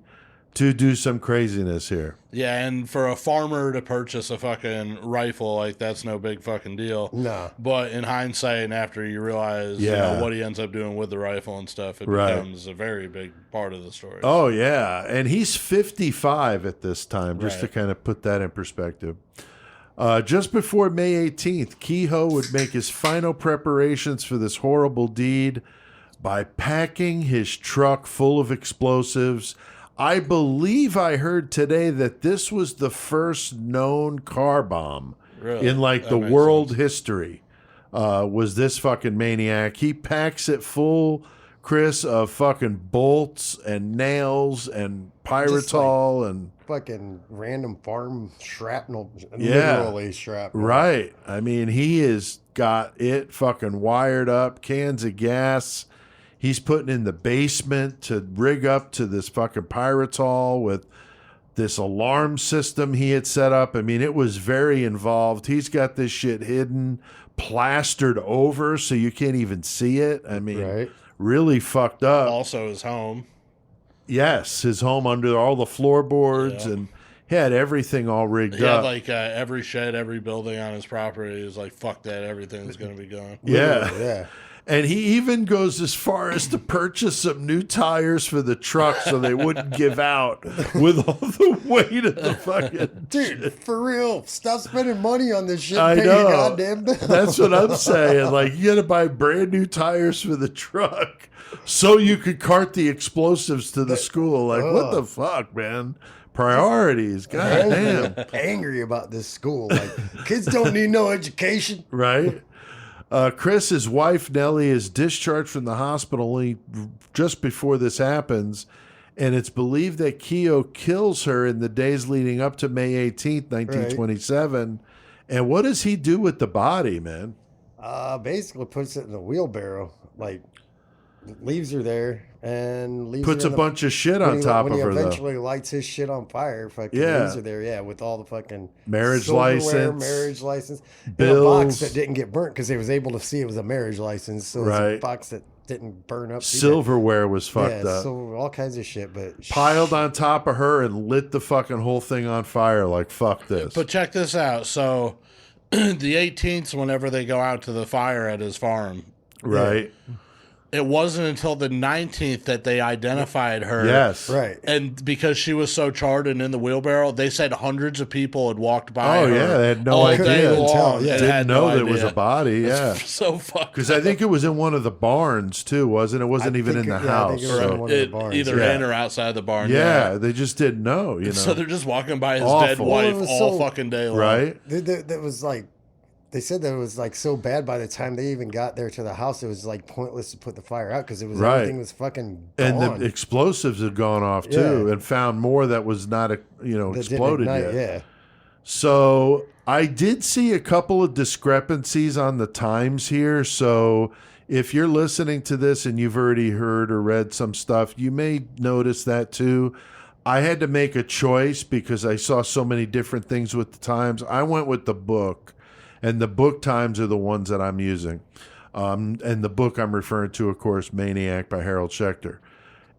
to do some craziness here. Yeah, and for a farmer to purchase a fucking rifle, like, that's no big fucking deal. No. But in hindsight, and after you realize Yeah. what he ends up doing with the rifle and stuff, it Right. becomes a very big part of the story. Oh, yeah. And he's 55 at this time, just to Right. kind of put that in perspective. Just before May 18th, Kehoe would make his final preparations for this horrible deed by packing his truck full of explosives. I believe I heard today that this was the first known car bomb Really? in like That the makes world sense. history. Was this fucking Maniac. He packs it full, Chris, of fucking bolts and nails and pyritol and fucking random farm shrapnel. Yeah. Literally shrapnel. right. I mean, he has got it fucking wired up, cans of gas. He's putting in the basement to rig up to this fucking pyritol with this alarm system he had set up. I mean, it was very involved. He's got this shit hidden, plastered over so you can't even see it. I mean, Right. really fucked up. Also his home. Yes, his home under all the floorboards, Yeah. and he had everything all rigged He had up. like every shed, every building on his property. He was like, fuck that, everything's going to be gone. Yeah. Literally, yeah. And he even goes as far as to purchase some new tires for the truck so they wouldn't give out with all the weight of the fucking Dude, for real, stop spending money on this shit. I Pay know. your goddamn bills. That's what I'm saying. Like, you got to buy brand new tires for the truck so you could cart the explosives to the school. Like, what the fuck, man? Priorities. God damn. Angry about this school. Like, kids don't need no education. Right? Chris, his wife, Nellie, is discharged from the hospital only just before this happens. And it's believed that Keogh kills her in the days leading up to May 18th, 1927. And what does he do with the body, man? Basically puts it in a wheelbarrow. Like, leaves her there and leaves Puts her a in bunch of shit on top when of he her, though. eventually lights his shit on fire, fucking Yeah. leaves her there, yeah, with all the fucking Marriage silverware, license, marriage license, in a bills. box that didn't get burnt because they was able to see it was a marriage license, so it's Right. a box that didn't burn up. either. Silverware was fucked yeah, up. so all kinds of shit, but Piled on top of her and lit the fucking whole thing on fire. Like, fuck this. But check this out. So the 18th, whenever they go out to the fire at his farm, right? it wasn't until the 19th that they identified her. Yes. right. And because she was so charred and in the wheelbarrow, they said hundreds of people had walked by Oh, her. yeah, they had no all idea. day Couldn't long tell, yeah. and Didn't had know no there was idea. a body. Yeah. It's so fucked Because I think it was in one of the barns too, wasn't it? It wasn't I even think in the it- yeah, I think house. it was in So- one of the barns. either Yeah. in or outside the barn. yeah, they just didn't know, you know. So they're just walking by his dead Awful. wife Well, it was all so- fucking day long. right? That was like, they said that it was like so bad by the time they even got there to the house, it was like pointless to put the fire out because it was Right. everything was fucking And gone. the explosives had gone off too, Yeah. and found more that was not, That didn't exploded ignite, yet. yeah. So I did see a couple of discrepancies on the times here. So if you're listening to this and you've already heard or read some stuff, you may notice that too. I had to make a choice because I saw so many different things with the times. I went with the book, and the book times are the ones that I'm using. And the book I'm referring to, of course, Maniac by Harold Schecter.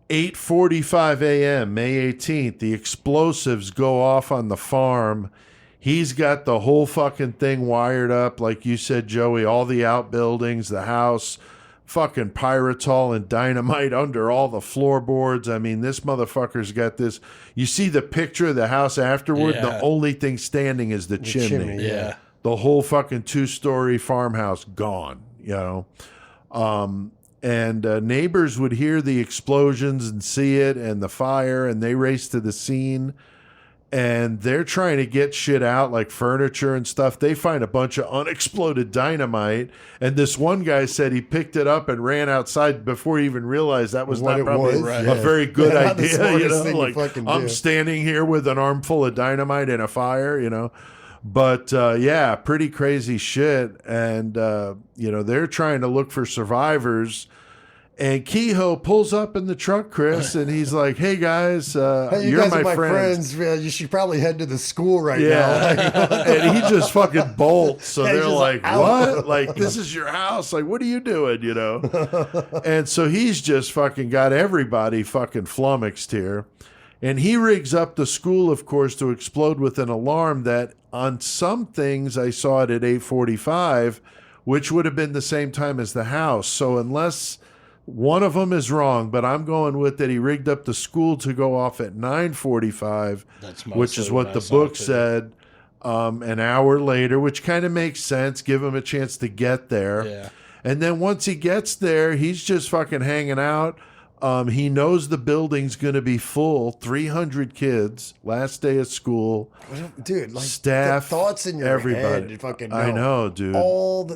8:45 a.m., May 18th, the explosives go off on the farm. He's got the whole fucking thing wired up, like you said, Joey, all the outbuildings, the house, fucking pyritol and dynamite under all the floorboards. I mean, this motherfucker's got this. You see the picture of the house afterward, the only thing standing is the chimney. Yeah. The whole fucking 2-story farmhouse gone, you know. And neighbors would hear the explosions and see it and the fire, and they race to the scene. And they're trying to get shit out, like furniture and stuff. They find a bunch of unexploded dynamite. And this one guy said he picked it up and ran outside before he even realized that was not probably a very good idea. You know, like, I'm standing here with an armful of dynamite in a fire, you know. But, yeah, pretty crazy shit. And, you know, they're trying to look for survivors. And Kehoe pulls up in the truck, Chris, and he's like, hey, guys, hey, you you're guys my are my friends. You should probably head to the school right now. And he just fucking bolts. So Yeah, they're like, out. what? Like, this is your house. Like, what are you doing, you know? And so he's just fucking got everybody fucking flummoxed here. And he rigs up the school, of course, to explode with an alarm that on some things I saw it at 8:45, which would have been the same time as the house. So unless one of them is wrong, but I'm going with that he rigged up the school to go off at 9:45, which is what the book said, an hour later, which kind of makes sense. Give him a chance to get there. Yeah. And then once he gets there, he's just fucking hanging out. He knows the building's going to be full, 300 kids, last day of school. Dude, like staff, the thoughts in your everybody. head. You fucking know. I know, dude. All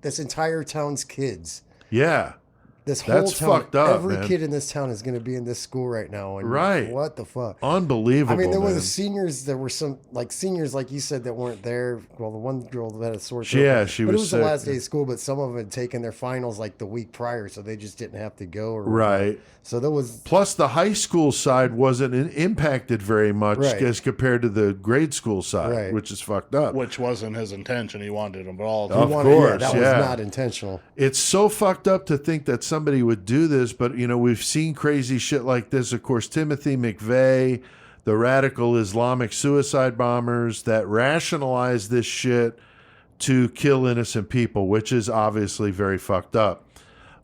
this entire town's kids. Yeah. This whole That's town, fucked up, every man. kid in this town is going to be in this school right now. And Right. What the fuck? Unbelievable, I mean, there were man. the seniors. There were some seniors, like you said, that weren't there. Well, the one girl that had a sore throat. Yeah, she but was it was sick. the last day of school. But some of them had taken their finals like the week prior, so they just didn't have to go. Or Right. So there was. Plus, the high school side wasn't impacted very much as compared to the grade school side, which is fucked up. Which wasn't his intention. He wanted them all. Of course, that was not intentional. It's so fucked up to think that somebody would do this, but, you know, we've seen crazy shit like this. Of course, Timothy McVeigh, the radical Islamic suicide bombers that rationalize this shit to kill innocent people, which is obviously very fucked up.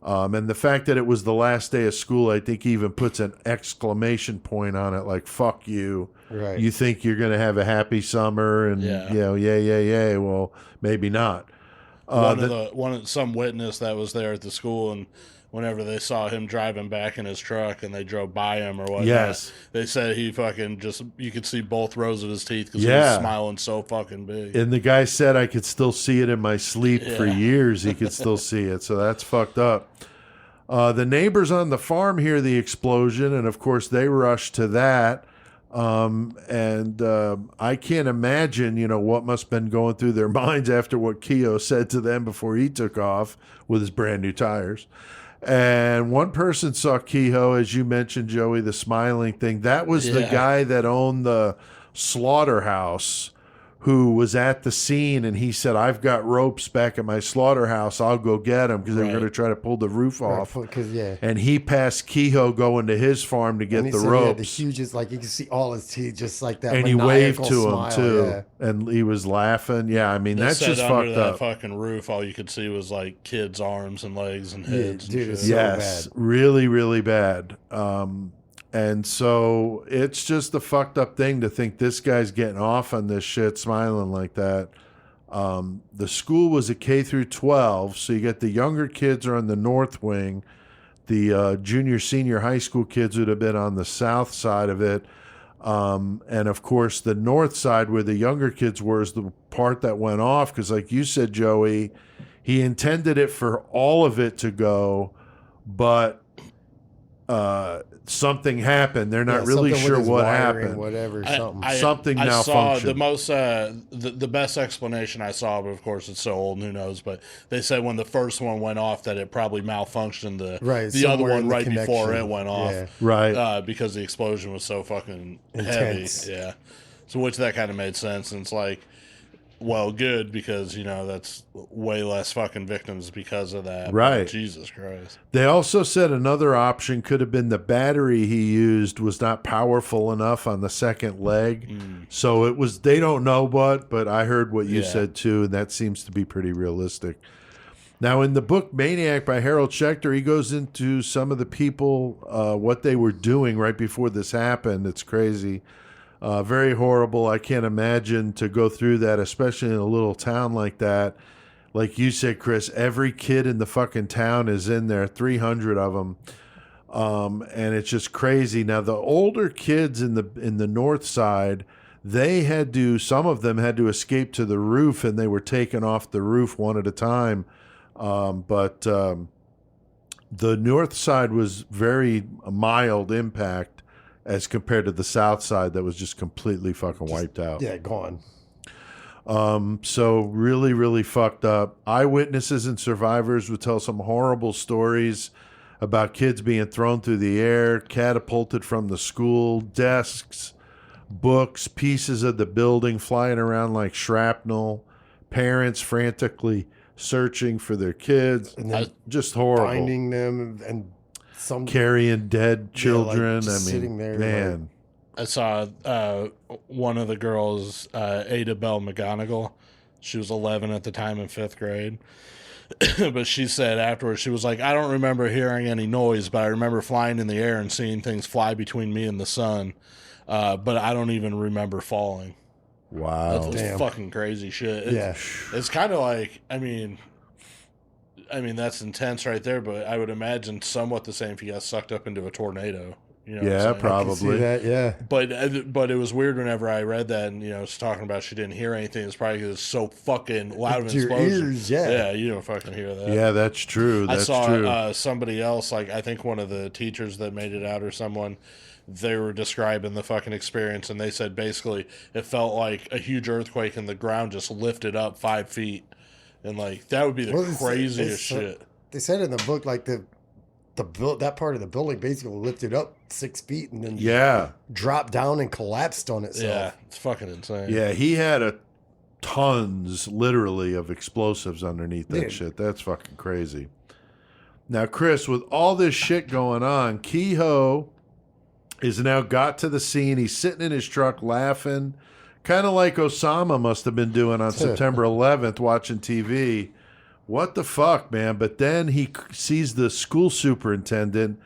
And the fact that it was the last day of school, I think even puts an exclamation point on it, like, fuck you. Right. You think you're going to have a happy summer and, you know, yay. Well, maybe not. Some witness that was there at the school, and whenever they saw him driving back in his truck and they drove by him or whatnot, they said he fucking you could see both rows of his teeth because he was smiling so fucking big. And the guy said, I could still see it in my sleep for years. He could still see it. So that's fucked up. The neighbors on the farm hear the explosion, and of course they rush to that. I can't imagine, you know, what must have been going through their minds after what Kehoe said to them before he took off with his brand new tires. And one person saw Kehoe, as you mentioned, Joey, the smiling thing. That was the guy that owned the slaughterhouse, who was at the scene, and he said, I've got ropes back at my slaughterhouse. I'll go get them, because they were going to try to pull the roof off. And he passed Kehoe going to his farm to get the ropes. He had the hugest, like you can see all his teeth, just like that. And he waved to smile, him too, and he was laughing. Yeah, I mean, that's just fucked under that up. Fucking roof, all you could see was like kids' arms and legs and heads. Dude, and it's shit. so Yes, bad. really, really bad. And so it's just a fucked up thing to think this guy's getting off on this shit, smiling like that. The school was a K through 12, so you get the younger kids are on the north wing. The junior, senior high school kids would have been on the south side of it. And of course, the north side where the younger kids were is the part that went off, because like you said, Joey, he intended it for all of it to go, but something happened. They're not really sure what happened. Whatever, something I malfunctioned. saw the most, the best explanation I saw, but of course it's so old, who knows? But they said when the first one went off that it probably malfunctioned the other one right before it went off, because the explosion was so fucking intense. heavy. Yeah, so which that kind of made sense. And it's like well, good, because, that's way less fucking victims because of that. Right. But Jesus Christ. They also said another option could have been the battery he used was not powerful enough on the second leg. So it was, they don't know but I heard what you said too, and that seems to be pretty realistic. Now, in the book Maniac by Harold Schecter, he goes into some of the people, what they were doing right before this happened. It's crazy. Very horrible. I can't imagine to go through that, especially in a little town like that. Like you said, Chris, every kid in the fucking town is in there, 300 of them. And it's just crazy. Now, the older kids in the north side, some of them had to escape to the roof, and they were taken off the roof one at a time. But the north side was very mild impact as compared to the south side that was just completely fucking wiped out. Yeah, gone. So really, really fucked up. Eyewitnesses and survivors would tell some horrible stories about kids being thrown through the air, catapulted from the school, desks, books, pieces of the building flying around like shrapnel, parents frantically searching for their kids. And then just horrible. Finding them and some carrying dead children. sitting there, man. I saw one of the girls, Ada Bell McGonigal. She was 11 at the time in 5th grade. But she said afterwards, she was like, I don't remember hearing any noise, but I remember flying in the air and seeing things fly between me and the sun. But I don't even remember falling. Wow. That's fucking crazy shit. It's kind of like, I mean, that's intense right there, but I would imagine somewhat the same if you got sucked up into a tornado. Probably. But it was weird whenever I read that, and it's talking about she didn't hear anything. It's probably because it's so fucking loud of an explosion. Ears, yeah, you don't fucking hear that. Yeah, that's true. I saw somebody else, like I think one of the teachers that made it out or someone, they were describing the fucking experience, and they said basically it felt like a huge earthquake and the ground just lifted up 5 feet, and like that would be the craziest shit. They said in the book like that part of the building basically lifted up 6 feet and then dropped down and collapsed on itself. Yeah, it's fucking insane. Yeah, he had tons, literally, of explosives underneath that shit. That's fucking crazy. Now, Chris, with all this shit going on, Kehoe is now got to the scene. He's sitting in his truck laughing, kind of like Osama must have been doing on September 11th watching TV. What the fuck, man? But then he sees the school superintendent,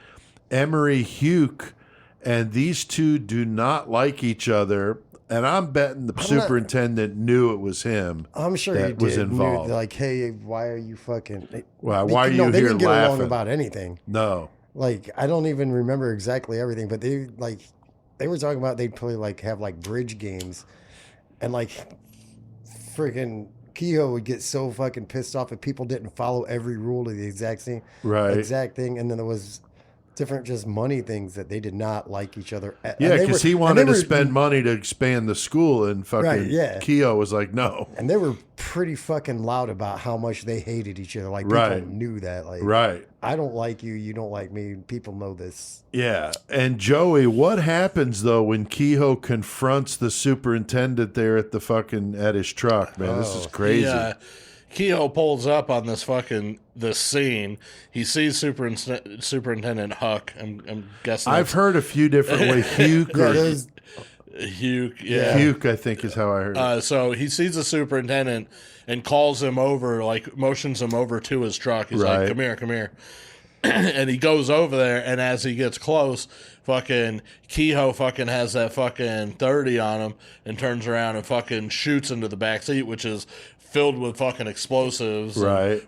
Emery Huke, and these two do not like each other. And I'm betting the superintendent knew it was him. I'm sure that he did. was involved. Like, hey, why are you fucking? Why are you they here didn't get laughing along about anything? No. Like, I don't even remember exactly everything, but they were talking about they'd probably have bridge games, and freaking Kehoe would get so fucking pissed off if people didn't follow every rule of the exact thing, and then there was different just money things that they did not like each other. Yeah, because he wanted to spend money to expand the school, and fucking Kehoe was like, no. And they were pretty fucking loud about how much they hated each other. Like, people knew that. Like, I don't like you, you don't like me. People know this. Yeah. And Joey, what happens though when Kehoe confronts the superintendent there at his truck, man? This is crazy. Yeah. Kehoe pulls up on this scene. He sees Superintendent Huck. I'm guessing. I've heard a few different ways. Huke, Huke, I think is how I heard it. So he sees the superintendent and calls him over, motions him over to his truck. He's like, come here. And he goes over there, and as he gets close, fucking Kehoe fucking has that fucking 30 on him and turns around and fucking shoots into the back seat, which is filled with fucking explosives.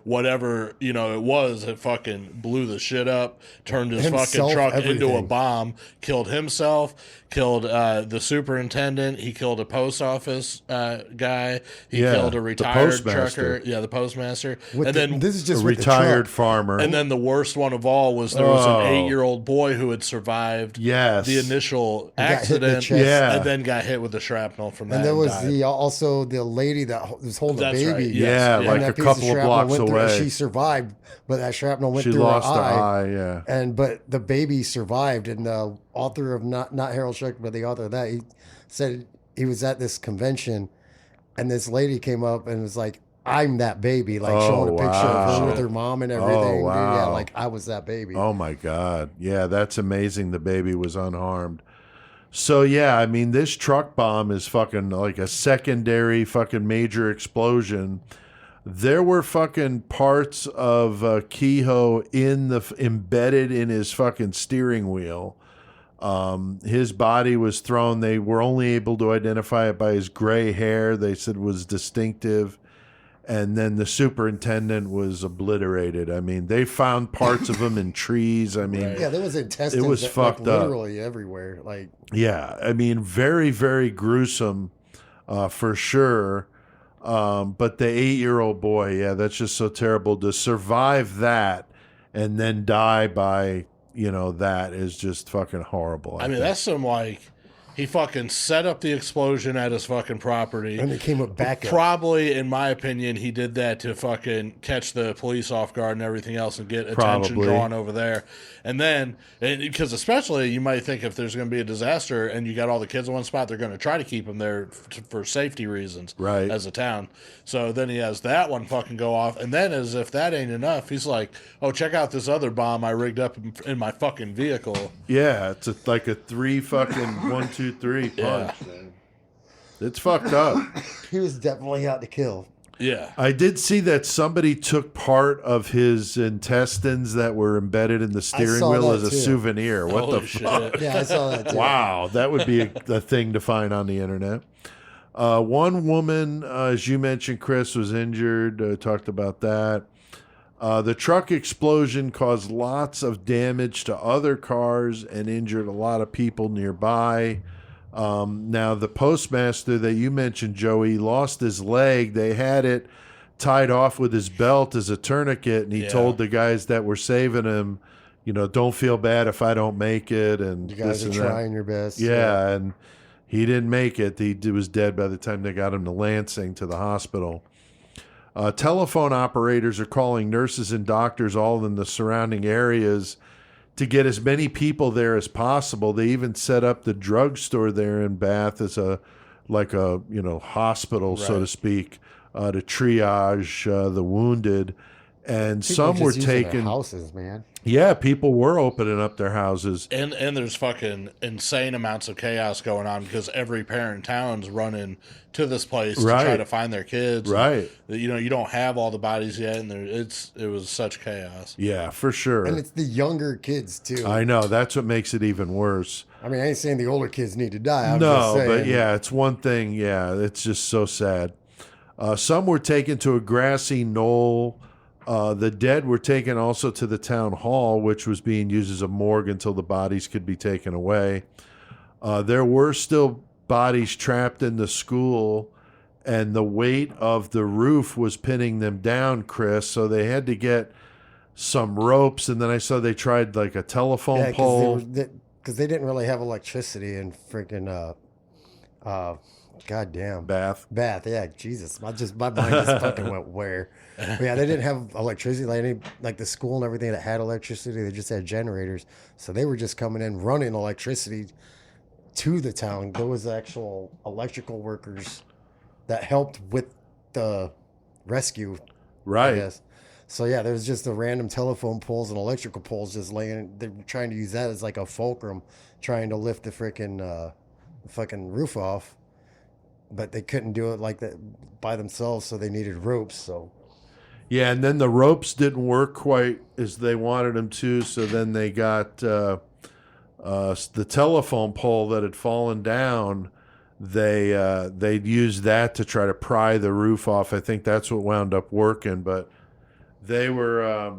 Whatever, it was, it fucking blew the shit up, turned his fucking truck into a bomb, killed himself, killed the superintendent, he killed a post office guy, he killed a retired trucker. Yeah, the postmaster. This is just a retired farmer. And then the worst one of all was there was an 8-year-old boy who had survived the initial accident and then got hit with the shrapnel from that. And there was also the lady that was holding the baby. Right. Like a couple of blocks away. She survived, but that shrapnel went through her eye. She lost her eye, but the baby survived, and the author of not Harold Schecter, but the author of that, he said he was at this convention, And this lady came up and was like, I'm that baby, like showing a picture of her with her mom and everything. Oh, wow. Dude. Yeah, like I was that baby. Oh my God. Yeah, that's amazing. The baby was unharmed. So yeah, I mean, this truck bomb is fucking like a secondary fucking major explosion. There were fucking parts of Kehoe embedded in his fucking steering wheel. His body was thrown. They were only able to identify it by his gray hair. They said it was distinctive. And then the superintendent was obliterated. I mean, they found parts of him in trees. I mean, yeah, there was intestines. It was fucked up. Literally everywhere. Like, yeah, I mean, very, very gruesome, for sure. But the 8-year-old boy, yeah, that's just so terrible to survive that and then die by, that is just fucking horrible. I mean, that's some like. He fucking set up the explosion at his fucking property. And it came up back up. Probably, in my opinion, he did that to fucking catch the police off guard and everything else and get attention drawn over there. And then, because especially you might think if there's going to be a disaster and you got all the kids in one spot, they're going to try to keep them there for safety reasons as a town. So then he has that one fucking go off. And then as if that ain't enough, he's like, oh, check out this other bomb I rigged up in my fucking vehicle. Yeah, it's like a 3 fucking 1, 2, 3 punch. Man. It's fucked up. He was definitely out to kill. Yeah. I did see that somebody took part of his intestines that were embedded in the steering wheel as a souvenir. What Holy the shit. fuck? Yeah, I saw that too. Wow, that would be a thing to find on the internet. One woman, as you mentioned, Chris, was injured. Talked about that. The truck explosion caused lots of damage to other cars and injured a lot of people nearby. Now, the postmaster that you mentioned, Joey, lost his leg. They had it tied off with his belt as a tourniquet, and he told the guys that were saving him, don't feel bad if I don't make it. And you guys are trying your best. Yeah, and he didn't make it. He was dead by the time they got him to Lansing to the hospital. Telephone operators are calling nurses and doctors all in the surrounding areas to get as many people there as possible. They even set up the drugstore there in Bath as a hospital, so to speak, to triage the wounded. And people some were taking taken houses, man. Yeah, people were opening up their houses. And there's fucking insane amounts of chaos going on because every parent in town's running to this place to try to find their kids. Right. And, you don't have all the bodies yet, and it was such chaos. Yeah, for sure. And it's the younger kids, too. I know. That's what makes it even worse. I mean, I ain't saying the older kids need to die. I'm no, just saying. but yeah, it's one thing. Yeah, it's just so sad. Some were taken to a grassy knoll. The dead were taken also to the town hall, which was being used as a morgue until the bodies could be taken away. There were still bodies trapped in the school, and the weight of the roof was pinning them down, Chris, so they had to get some ropes, and then I saw they tried like a telephone pole. Because they didn't really have electricity in freaking goddamn Bath, yeah, Jesus, my mind just fucking went where. But yeah, they didn't have electricity like the school and everything that had electricity. They just had generators, so they were just coming in running electricity to the town. There was actual electrical workers that helped with the rescue, right? I guess. So yeah, there's just the random telephone poles and electrical poles just laying. They're trying to use that as like a fulcrum, trying to lift the freaking fucking roof off. But they couldn't do it like that by themselves, so they needed ropes. So, yeah, and then the ropes didn't work quite as they wanted them to. So then they got the telephone pole that had fallen down. They used that to try to pry the roof off. I think that's what wound up working. But they were,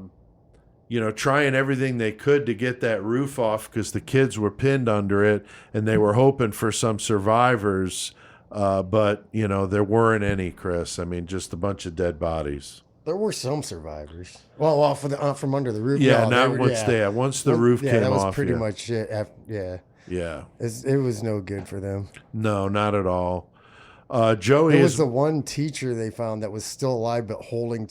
trying everything they could to get that roof off because the kids were pinned under it, and they were hoping for some survivors. But there weren't any, Chris. I mean, just a bunch of dead bodies. There were some survivors. Well, from under the roof. Yeah, no, once the roof came off. Yeah, that was pretty much it. Yeah. It was no good for them. No, not at all. Joey It was the one teacher they found that was still alive, but holding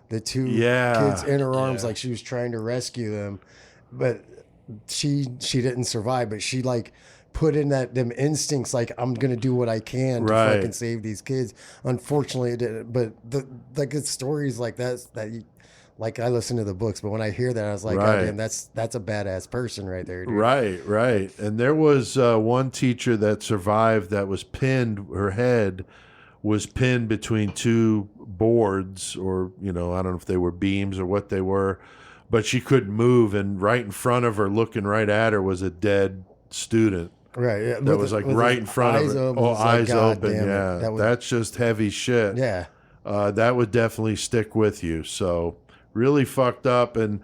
the two kids in her arms like she was trying to rescue them. But she didn't survive, but she like put in them instincts, like I'm gonna do what I can to fucking save these kids. Unfortunately, it didn't. But the stories like that like I listen to the books, but when I hear that, I was like, God damn, that's a badass person right there, dude. Right. And there was one teacher that survived that was pinned. Her head was pinned between two boards, or I don't know if they were beams or what they were, but she couldn't move, and right in front of her, looking right at her, was a dead student. Right, yeah. That was like right in front of her. Eyes open. Yeah, that's just heavy shit. Yeah, that would definitely stick with you. So really fucked up. And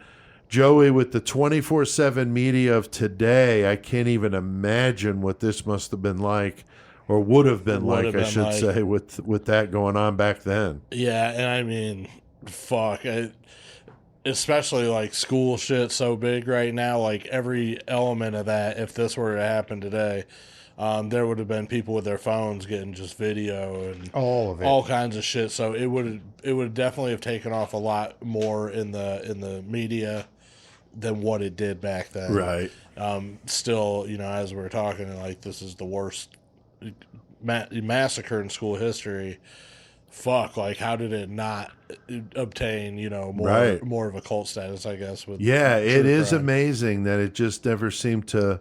Joey, with the 24/7 media of today, I can't even imagine what this must have been like, or would have been like, I should say, with that going on back then. Yeah, and I mean, fuck. Especially like school shit so big right now, like every element of that, if this were to happen today, there would have been people with their phones getting just video and all of it, all kinds of shit. So it would definitely have taken off a lot more in the media than what it did back then. Right. Still, as we're talking, like this is the worst massacre in school history. Fuck, like how did it not obtain, more of a cult status, I guess. It is amazing that it just never seemed to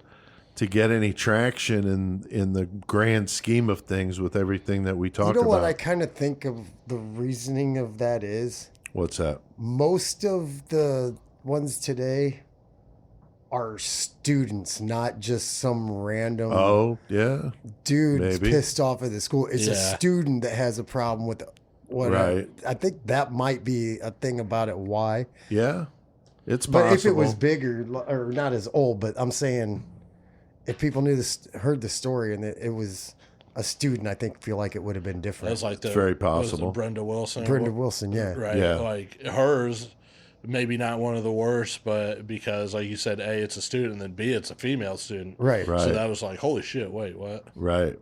get any traction in the grand scheme of things with everything that we talked about. You know what I kind of think of the reasoning of that is? What's that? Most of the ones today are students, not just some random dude pissed off at the school. It's a student that has a problem with I think that might be a thing about it. Why? Yeah, it's possible. But if it was bigger, or not as old, but I'm saying if people heard the story and it was a student, I feel like it would have been different. That's like it's very possible. Brenda Wilson. Yeah. Right. Yeah. Like hers, maybe not one of the worst, but because, like you said, A, it's a student, and then B, it's a female student. Right. So that was like, holy shit, wait, what? Right.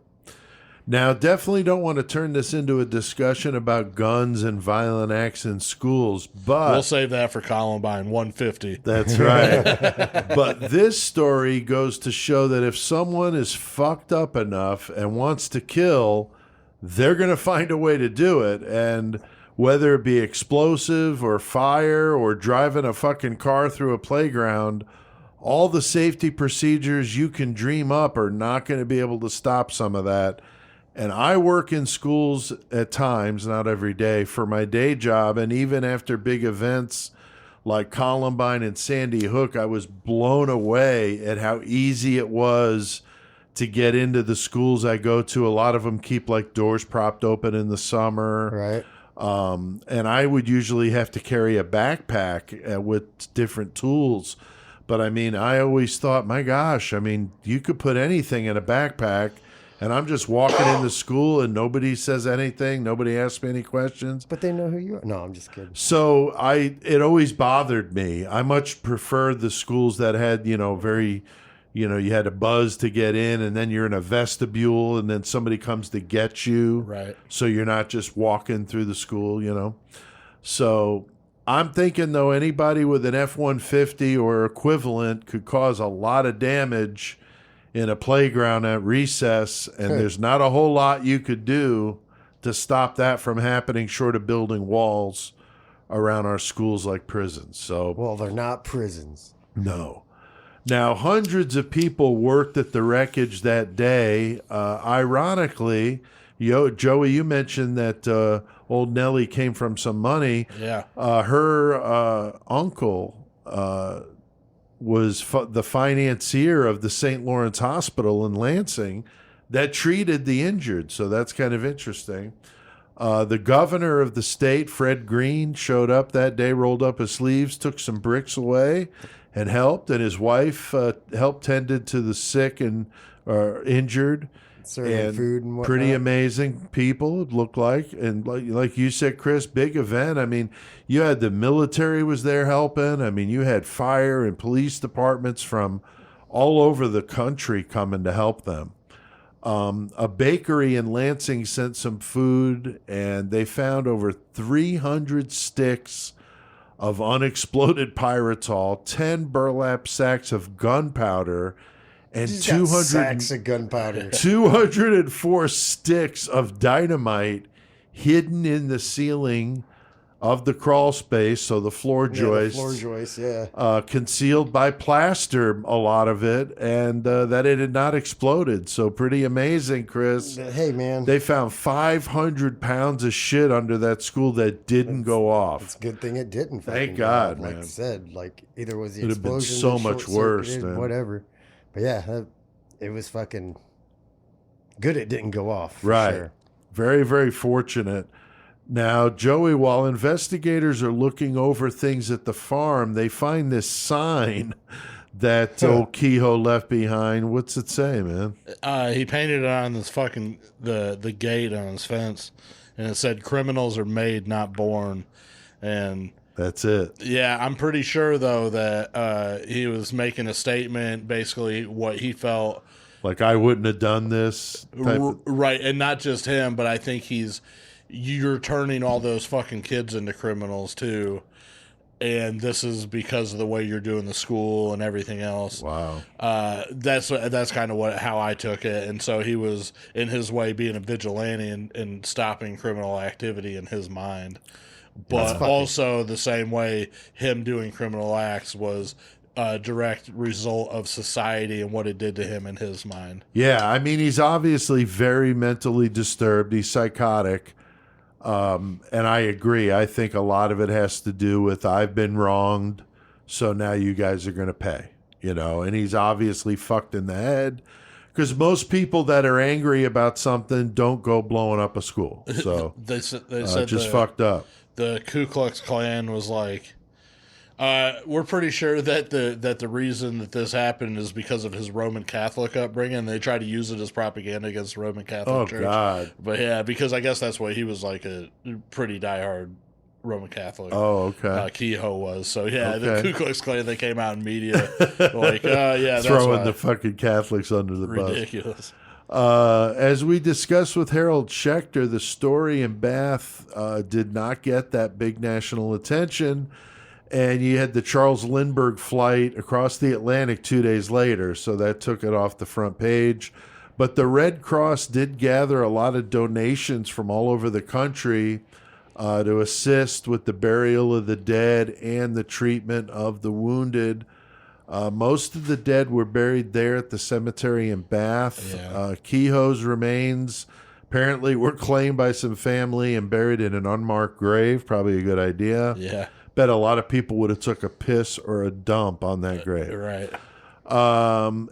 Now, definitely don't want to turn this into a discussion about guns and violent acts in schools, but... We'll save that for Columbine 150. That's right. But this story goes to show that if someone is fucked up enough and wants to kill, they're going to find a way to do it, and... whether it be explosive or fire or driving a fucking car through a playground, all the safety procedures you can dream up are not going to be able to stop some of that. And I work in schools at times, not every day, for my day job. And even after big events like Columbine and Sandy Hook, I was blown away at how easy it was to get into the schools I go to. A lot of them keep like doors propped open in the summer. Right. And I would usually have to carry a backpack with different tools. But I mean, I always thought, my gosh, I mean, you could put anything in a backpack, and I'm just walking into school and nobody says anything. Nobody asks me any questions. But they know who you are. No, I'm just kidding. So it always bothered me. I much preferred the schools that had, very... you had a buzz to get in, and then you're in a vestibule, and then somebody comes to get you. Right. So you're not just walking through the school, So I'm thinking, though, anybody with an F-150 or equivalent could cause a lot of damage in a playground at recess, and there's not a whole lot you could do to stop that from happening short of building walls around our schools like prisons. So, well, they're not prisons. No. Now, hundreds of people worked at the wreckage that day. Ironically, Joey, you mentioned that old Nellie came from some money. Yeah. Her uncle was the financier of the St. Lawrence Hospital in Lansing that treated the injured. So that's kind of interesting. The governor of the state, Fred Green, showed up that day, rolled up his sleeves, took some bricks away, and helped. And his wife helped tended to the sick and injured. Serving food and whatnot. Pretty amazing people, it looked like. And like you said, Chris, big event. I mean, you had the military was there helping. I mean, you had fire and police departments from all over the country coming to help them. A bakery in Lansing sent some food, and they found over 300 sticks of unexploded Pyritol, 10 burlap sacks of gunpowder, and He's got sacks of gunpowder. 204 sticks of dynamite hidden in the ceiling of the crawl space, so the floor joist. The floor joist, yeah. Concealed by plaster, a lot of it, and that it had not exploded. So pretty amazing, Chris. Hey, man. They found 500 pounds of shit under that school that didn't go off. It's a good thing it didn't. Thank God, man. Like I said, like either was the It'd have been explosion so much worse, man. whatever. But yeah, it was fucking good it didn't go off. Right. Sure. Very, very fortunate. Now, Joey, while investigators are looking over things at the farm, they find this sign that old Kehoe left behind. What's it say, man? He painted it on this fucking the gate on his fence, and it said "Criminals are made, not born." And that's it. Yeah, I'm pretty sure though that he was making a statement, basically what he felt. Like, I wouldn't have done this. Right, and not just him, but I think you're turning all those fucking kids into criminals too, and this is because of the way you're doing the school and everything else. Wow. That's kind of how I took it, and so he was in his way being a vigilante and stopping criminal activity in his mind, but also the same way him doing criminal acts was a direct result of society and what it did to him in his mind. Yeah, I mean, he's obviously very mentally disturbed. He's psychotic. And I agree. I think a lot of it has to do with I've been wronged, so now you guys are going to pay, and he's obviously fucked in the head because most people that are angry about something don't go blowing up a school. So they said just fucked up. The Ku Klux Klan was like, we're pretty sure that the reason that this happened is because of his Roman Catholic upbringing. They try to use it as propaganda against the Roman Catholic Church. Oh, God. But yeah, because I guess that's what he was like, a pretty diehard Roman Catholic. Oh, okay. Kehoe was. So yeah, the Ku Klux Klan, they came out in media like, yeah, that's throwing the fucking Catholics under the bus. Ridiculous. As we discussed with Harold Schecter, the story in Bath did not get that big national attention. And you had the Charles Lindbergh flight across the Atlantic 2 days later, so that took it off the front page. But the Red Cross did gather a lot of donations from all over the country to assist with the burial of the dead and the treatment of the wounded. Most of the dead were buried there at the cemetery in Bath. Yeah. Kehoe's remains apparently were claimed by some family and buried in an unmarked grave. Probably a good idea. Yeah. Bet a lot of people would have took a piss or a dump on that grave. Right.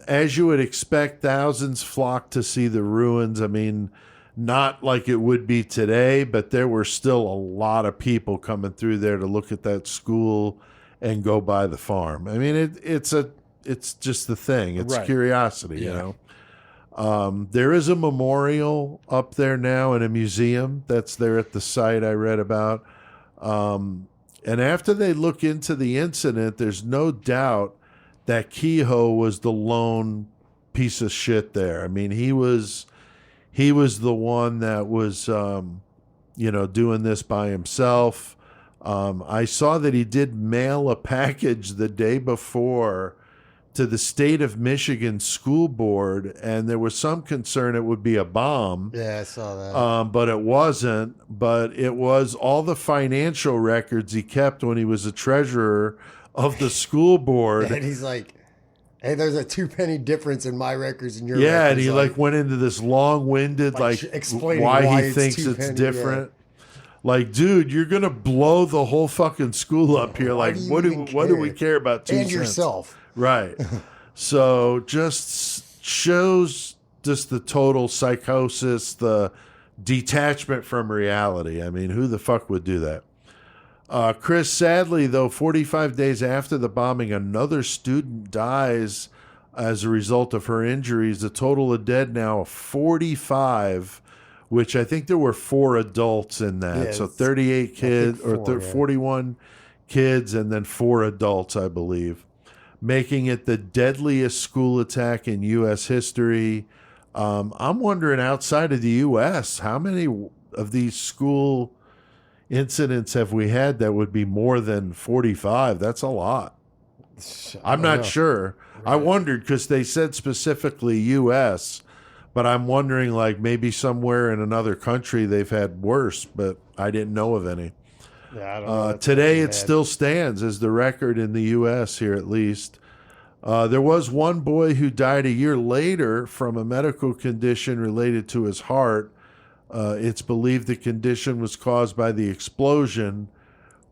As you would expect, thousands flocked to see the ruins. I mean, not like it would be today, but there were still a lot of people coming through there to look at that school and go by the farm. I mean, it's just the thing. It's curiosity, you know. There is a memorial up there now in a museum that's there at the site I read about. And after they look into the incident, there's no doubt that Kehoe was the lone piece of shit there. I mean, he was the one that was, doing this by himself. I saw that he did mail a package the day before to the state of Michigan school board, and there was some concern it would be a bomb. Yeah, I saw that. But it wasn't. But it was all the financial records he kept when he was a treasurer of the school board. And he's like, hey, there's a 2-penny difference in my records and your records. Yeah, and he went into this long-winded, explaining why he thinks it's different. Yeah. Like, dude, you're gonna blow the whole fucking school up here. Like, what do we care about 2 cents? And yourself. Right. So just shows just the total psychosis, the detachment from reality. I mean, who the fuck would do that? Chris, sadly, though, 45 days after the bombing, another student dies as a result of her injuries. The total of dead now 45, which I think there were 4 adults in that. Yeah, so 38 kids, 41 kids, and then 4 adults, I believe, making it the deadliest school attack in U.S. history. I'm wondering, outside of the U.S., how many of these school incidents have we had that would be more than 45? That's a lot. I'm not sure. Right. I wondered because they said specifically U.S., but I'm wondering like maybe somewhere in another country they've had worse, but I didn't know of any. Yeah, I don't know. Today it still stands as the record in the U.S. here at least. There was one boy who died a year later from a medical condition related to his heart. It's believed the condition was caused by the explosion,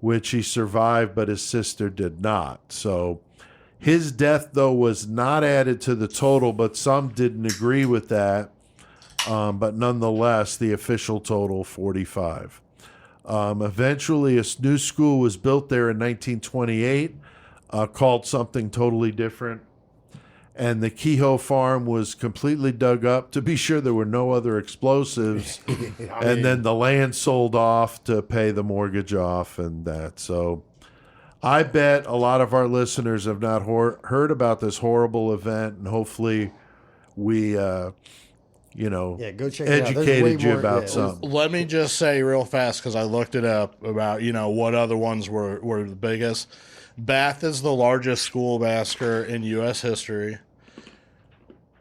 which he survived, but his sister did not. So his death, though, was not added to the total, but some didn't agree with that. But nonetheless, the official total, 45. Eventually, a new school was built there in 1928, called something totally different. And the Kehoe farm was completely dug up to be sure there were no other explosives. And then the land sold off to pay the mortgage off and that. So I bet a lot of our listeners have not heard about this horrible event, and hopefully we, go check educated you about something. Let me just say real fast, because I looked it up about, what other ones were the biggest. Bath is the largest school massacre in U.S. history.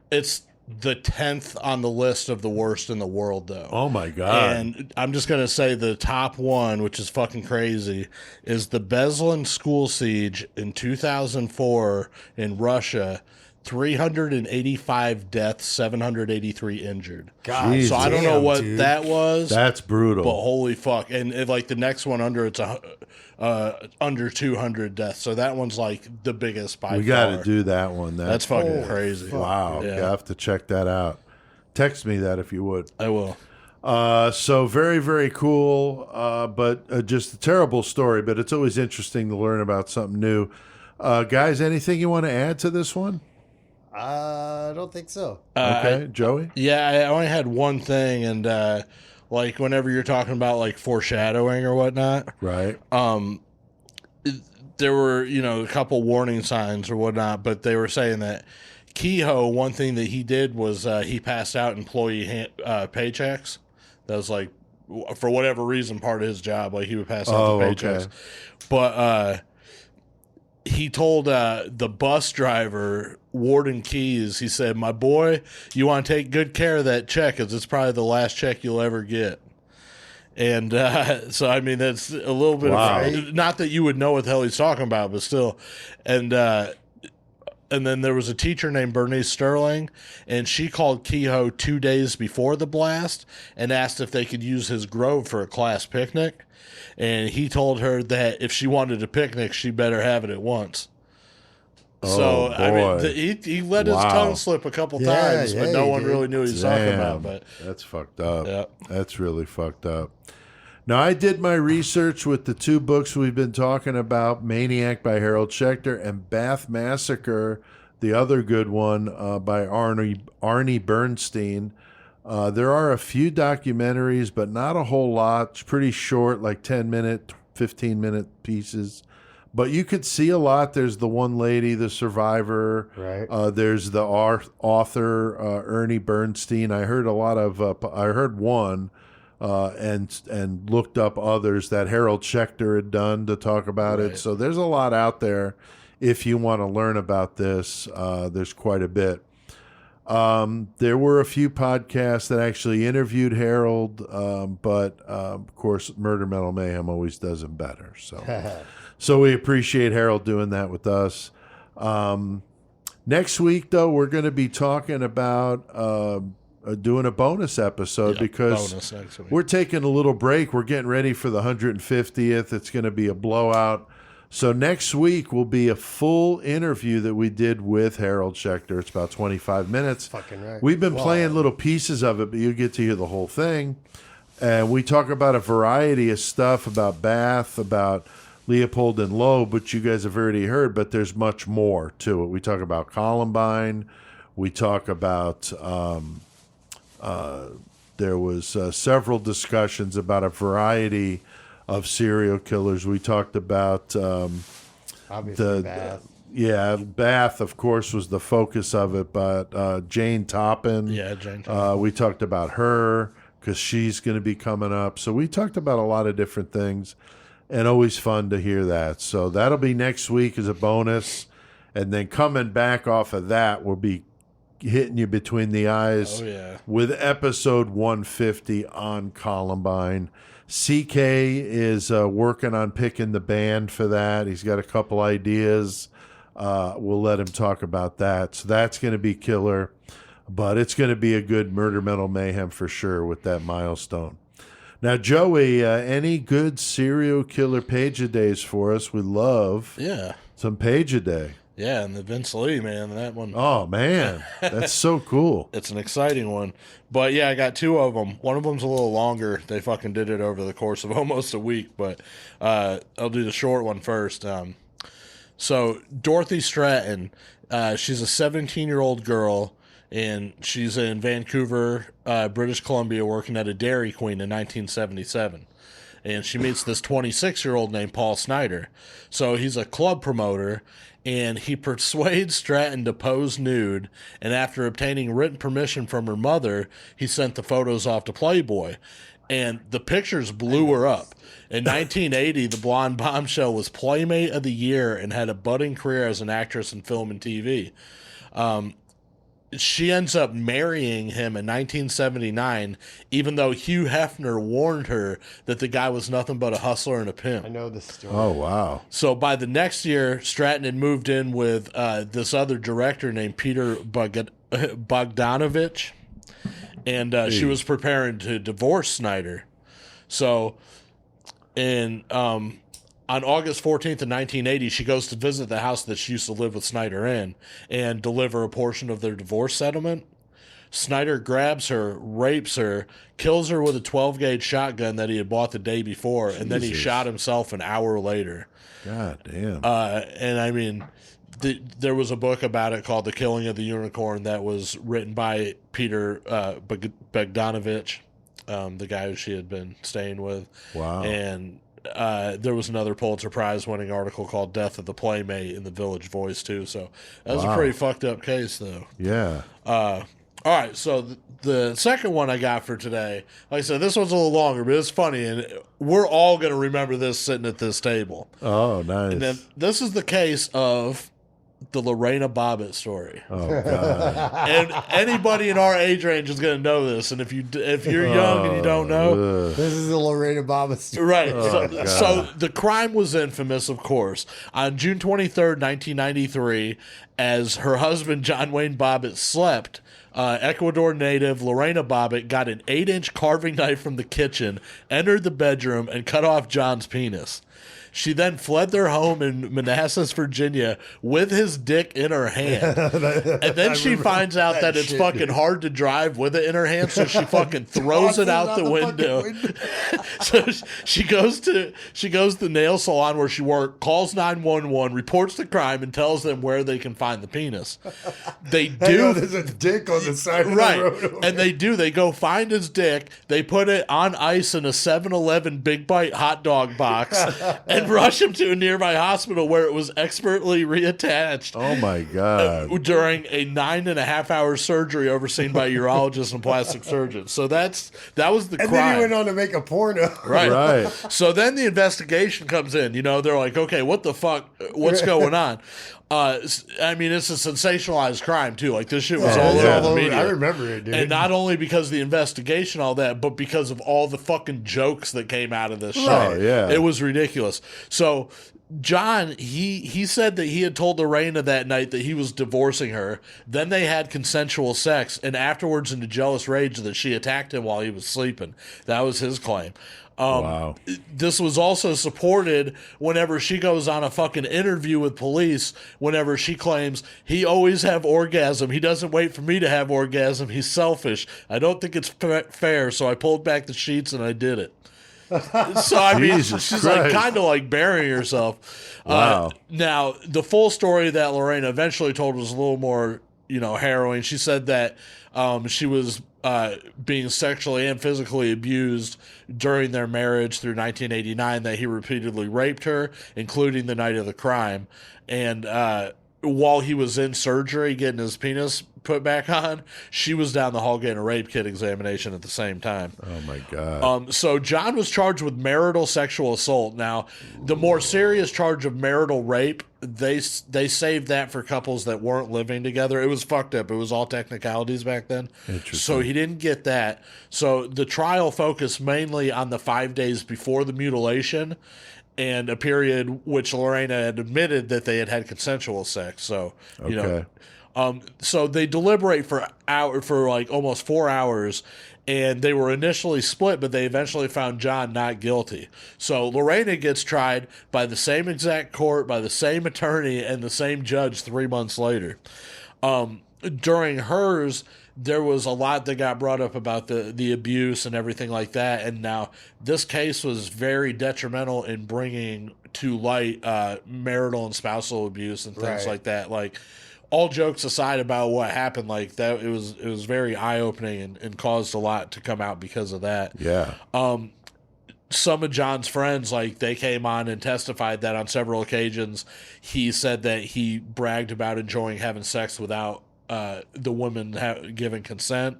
It's the 10th on the list of the worst in the world, though. Oh, my God. And I'm just going to say the top one, which is fucking crazy, is the Beslan school siege in 2004 in Russia. 385 deaths, 783 injured. God, so I don't know what that was. That's brutal. But holy fuck. And the next one under, it's under 200 deaths. So that one's like the biggest by far. We got to do that one. That's fucking crazy. Wow. Yeah. You have to check that out. Text me that if you would. I will. So very, very cool, but just a terrible story. But it's always interesting to learn about something new. Guys, anything you want to add to this one? I don't think so. Okay, Joey? Yeah, I only had one thing, and whenever you're talking about like foreshadowing or whatnot, right? There were a couple warning signs or whatnot, but they were saying that Kehoe, one thing that he did was he passed out employee paychecks. That was like for whatever reason part of his job, like he would pass out the paychecks. Okay. But he told the bus driver, Warden Keys, he said, "My boy, you want to take good care of that check, because it's probably the last check you'll ever get." And so, I mean, that's a little bit of, not that you would know what the hell he's talking about, but still. And then there was a teacher named Bernice Sterling, and she called Kehoe 2 days before the blast and asked if they could use his grove for a class picnic. And he told her that if she wanted a picnic, she better have it at once. So, I mean, he let his tongue slip a couple times, but no one really knew what he was talking about. But that's fucked up. Yeah. That's really fucked up. Now, I did my research with the two books we've been talking about, Maniac by Harold Schecter and Bath Massacre, the other good one by Arnie Bernstein. There are a few documentaries, but not a whole lot. It's pretty short, like 10-minute, 15-minute pieces. But you could see a lot. There's the one lady, the survivor. Right. There's the author, Ernie Bernstein. I heard a lot of. I heard one, and looked up others that Harold Schecter had done to talk about it. So there's a lot out there. If you want to learn about this, there's quite a bit. There were a few podcasts that actually interviewed Harold, but of course, Murder Metal Mayhem always does them better. So we appreciate Harold doing that with us. Next week, though, we're going to be talking about doing a bonus episode because we're taking a little break. We're getting ready for the 150th. It's going to be a blowout. So next week will be a full interview that we did with Harold Schecter. It's about 25 minutes. Fucking right. We've been playing little pieces of it, but you get to hear the whole thing. And we talk about a variety of stuff about Bath, about Leopold and Loeb, which you guys have already heard, but there's much more to it. We talk about Columbine. We talk about there was several discussions about a variety of serial killers. We talked about obviously Bath. Bath, of course, was the focus of it, but Jane Toppin. Yeah, Jane Toppin. We talked about her because she's going to be coming up. So we talked about a lot of different things, and always fun to hear that. So that'll be next week as a bonus. And then coming back off of that will be hitting you between the eyes with episode 150 on Columbine. CK is working on picking the band for that. He's got a couple ideas. We'll let him talk about that. So that's going to be killer. But it's going to be a good Murder Metal Mayhem for sure with that milestone. Now, Joey, any good serial killer page-a-days for us? We love some page-a-day. Yeah, and the Vince Lee, man, that one. Oh, man, that's so cool. It's an exciting one. But, yeah, I got two of them. One of them's a little longer. They fucking did it over the course of almost a week. But I'll do the short one first. So, Dorothy Stratton, she's a 17-year-old girl, and she's in Vancouver, British Columbia, working at a Dairy Queen in 1977. And she meets this 26-year-old named Paul Snyder. So he's a club promoter, and he persuades Stratton to pose nude, and after obtaining written permission from her mother, he sent the photos off to Playboy. And the pictures blew her up. In 1980, the blonde bombshell was Playmate of the Year and had a budding career as an actress in film and TV. She ends up marrying him in 1979, even though Hugh Hefner warned her that the guy was nothing but a hustler and a pimp. I know this story. Oh, wow. So by the next year, Stratton had moved in with this other director named Peter Bogdanovich, and she was preparing to divorce Snyder. So on August 14th of 1980, she goes to visit the house that she used to live with Snyder in and deliver a portion of their divorce settlement. Snyder grabs her, rapes her, kills her with a 12-gauge shotgun that he had bought the day before, and then he shot himself an hour later. God damn. And I mean, there was a book about it called The Killing of the Unicorn that was written by Peter Bogdanovich, the guy who she had been staying with. Wow. And there was another Pulitzer Prize-winning article called Death of the Playmate in the Village Voice, too. So that was a pretty fucked up case, though. Yeah. All right, so the second one I got for today, like I said, this one's a little longer, but it's funny, and we're all going to remember this sitting at this table. Oh, nice. And then this is the case of the Lorena Bobbitt story. Oh, God. And anybody in our age range is going to know this, and if you're young and you don't know, this is the Lorena Bobbitt story. right. So the crime was infamous, of course. On June 23rd, 1993, as her husband John Wayne Bobbitt slept, Ecuador native Lorena Bobbitt got an 8-inch carving knife from the kitchen, entered the bedroom, and cut off John's penis. She then fled their home in Manassas, Virginia, with his dick in her hand. And then she finds out that it's fucking hard to drive with it in her hand, so she fucking throws it out the window. So she goes to the nail salon where she worked, calls 911, reports the crime, and tells them where they can find the penis. They do. There's a dick on the side of the road. And they do. They go find his dick. They put it on ice in a 7-Eleven Big Bite hot dog box and rush him to a nearby hospital where it was expertly reattached. Oh, my God. During a 9.5-hour surgery overseen by urologists and plastic surgeons. So that was the crime. And then he went on to make a porno. Right. So then the investigation comes in. You know, they're like, okay, what the fuck? What's going on? I mean, it's a sensationalized crime, too. Like, this shit was all over the media. I remember it, dude. And not only because of the investigation, all that, but because of all the fucking jokes that came out of this shit. Oh, yeah. It was ridiculous. So John, he said that he had told Lorena that night that he was divorcing her. Then they had consensual sex, and afterwards, in a jealous rage, that she attacked him while he was sleeping. That was his claim. Wow. This was also supported whenever she goes on a fucking interview with police, whenever she claims he always have orgasm. He doesn't wait for me to have orgasm. He's selfish. I don't think it's fair, so I pulled back the sheets and I did it. So, I mean, she's like kind of like burying herself. Wow. Now, the full story that Lorena eventually told was a little more, harrowing. She said that she was being sexually and physically abused during their marriage through 1989, that he repeatedly raped her, including the night of the crime. And while he was in surgery getting his penis put back on, she was down the hall getting a rape kit examination at the same time. Oh my God. So John was charged with marital sexual assault. Now, the more serious charge of marital rape, they saved that for couples that weren't living together. It was fucked up. It was all technicalities back then. So he didn't get that. So the trial focused mainly on the 5 days before the mutilation and a period which Lorena had admitted that they had consensual sex. So, you know, so they deliberate for like almost 4 hours, and they were initially split, but they eventually found John not guilty. So Lorena gets tried by the same exact court, by the same attorney, and the same judge 3 months later. During hers, there was a lot that got brought up about the abuse and everything like that. And now this case was very detrimental in bringing to light marital and spousal abuse and things like that. Like, all jokes aside about what happened, like that, it was very eye-opening and caused a lot to come out because of that. Yeah. Some of John's friends, like, they came on and testified that on several occasions he said that he bragged about enjoying having sex without the woman giving consent.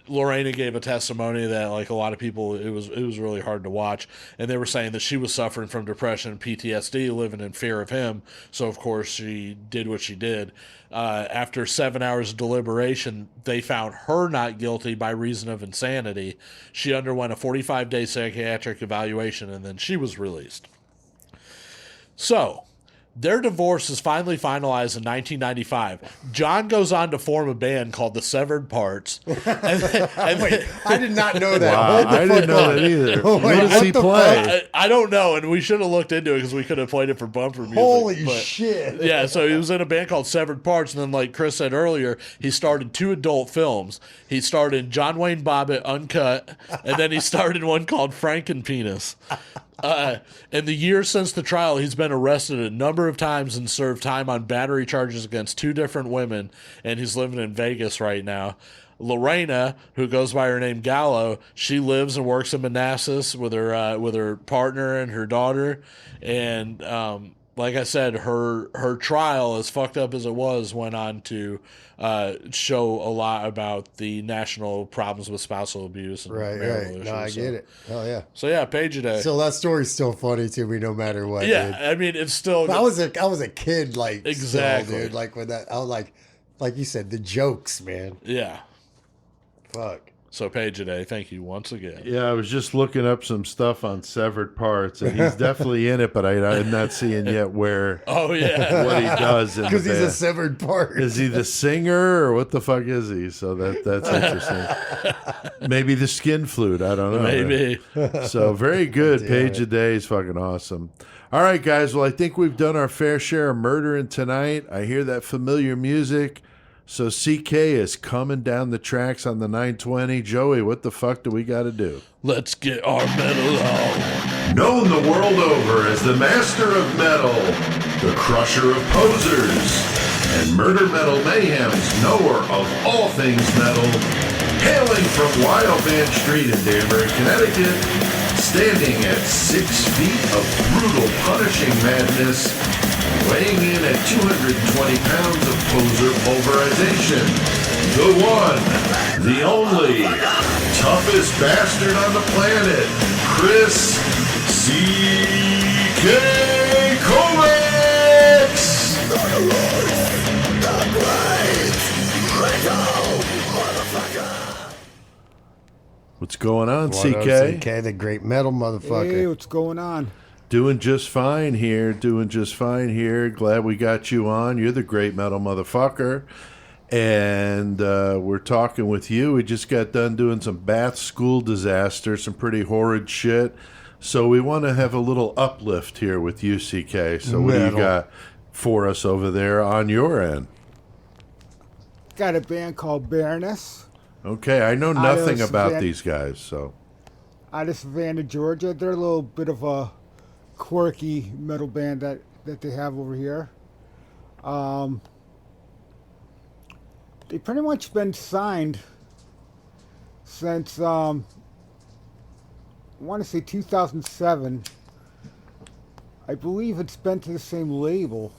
Lorena gave a testimony that, like, a lot of people, it was really hard to watch, and they were saying that she was suffering from depression and PTSD, living in fear of him. So of course she did what she did. After 7 hours of deliberation, they found her not guilty by reason of insanity. She underwent a 45-day psychiatric evaluation, and then she was released. So their divorce is finally finalized in 1995. John goes on to form a band called the Severed Parts. Wait, I did not know that. Wow, I didn't know that either. Oh, what does he play? I don't know, and we should have looked into it because we could have played it for bumper music. Holy shit. Yeah, so he was in a band called Severed Parts, and then, like Chris said earlier, he starred in 2 adult films. He starred in John Wayne Bobbitt Uncut, and then he starred in one called Frankenpenis. In the years since the trial, he's been arrested a number of times and served time on battery charges against 2 different women, and he's living in Vegas right now. Lorena, who goes by her name Gallo, she lives and works in Manassas with her partner and her daughter. And like I said, her trial, as fucked up as it was, went on to show a lot about the national problems with spousal abuse and marital issues. No, I get it. Oh yeah. So yeah, page a day. So that story's still funny to me, no matter what. Yeah, dude. I mean, it's still. I was a kid, like, exactly, still, dude. Like when that, I was like you said, the jokes, man. Yeah. Fuck. So page a day, thank you once again. Yeah, I was just looking up some stuff on Severed Parts, and he's definitely in it, but I'm not seeing yet where. Oh yeah, what he does in because the he's band. a severed part. Is he the singer or what the fuck is he? So that's interesting. Maybe the skin flute. I don't know. Maybe. So very good. Page a day is fucking awesome. All right, guys. Well, I think we've done our fair share of murdering tonight. I hear that familiar music. So CK is coming down the tracks on the 920. Joey, what the fuck do we got to do? Let's get our metal on. Known the world over as the master of metal, the crusher of posers, and Murder Metal Mayhem's knower of all things metal, hailing from Wildman Street in Danbury, Connecticut, standing at 6 feet of brutal, punishing madness, weighing in at 220 pounds of poser pulverization, the one, the only, toughest bastard on the planet, Chris C.K. Kovacs! What's going on, What up, CK? CK, the great metal motherfucker. Hey, what's going on? Doing just fine here. Glad we got you on. You're the great metal motherfucker. And we're talking with you. We just got done doing some Bath school disaster, some pretty horrid shit. So we want to have a little uplift here with you, CK. So what do you got for us over there on your end? Got a band called Baroness Okay, I know nothing Out of about Savannah. these guys, so. out of Savannah, Georgia. They're a little bit of a quirky metal band that they have over here. They pretty much been signed since I want to say 2007. I believe it's been to the same label.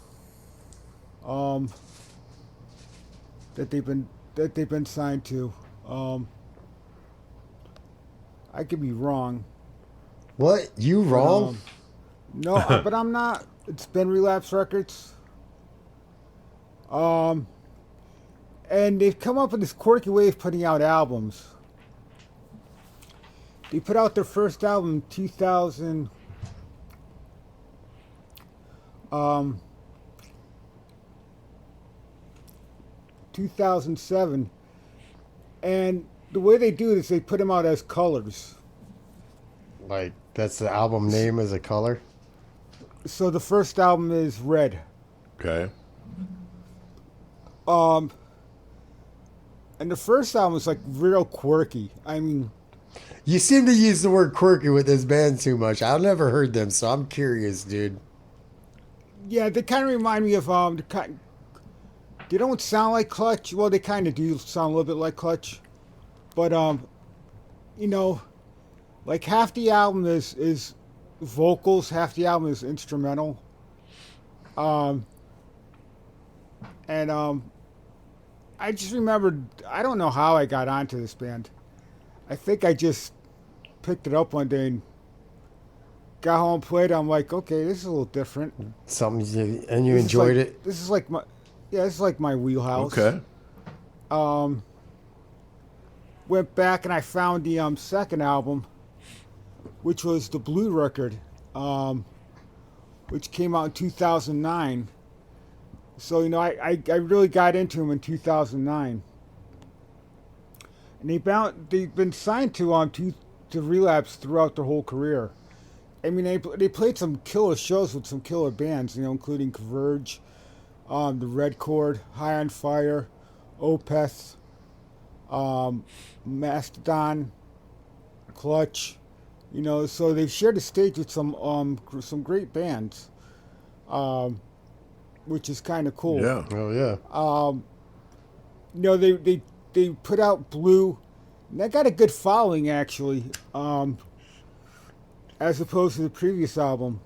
that they've been signed to. I could be wrong. What? You wrong? No, but I'm not. It's been Relapse Records. And they've come up with this quirky way of putting out albums. They put out their first album in 2007, and the way they do it is they put them out as colors. Like, that's the album name as a color? So the first album is red. Okay. And the first album was like real quirky. I mean, you seem to use the word quirky with this band too much. I've never heard them, so I'm curious, dude. Yeah, they kind of remind me of they don't sound like Clutch. Well, they kind of do sound a little bit like Clutch, but you know, like half the album is vocals, half the album is instrumental. I just remembered, I don't know how I got onto this band. I think I just picked it up one day and got home, played it. I'm like, okay, this is a little different. And you enjoyed it? This is like my wheelhouse. Okay. Went back and I found the second album, which was the Blue record, which came out in 2009. So, you know, I really got into them in 2009. And they've been signed to Relapse throughout their whole career. I mean, they played some killer shows with some killer bands, you know, including Converge, the Red Chord, High on Fire, Opeth, Mastodon, Clutch, you know. So they've shared the stage with some great bands, which is kind of cool. Yeah. Oh yeah. You know, they put out Blue, and that got a good following actually, as opposed to the previous album.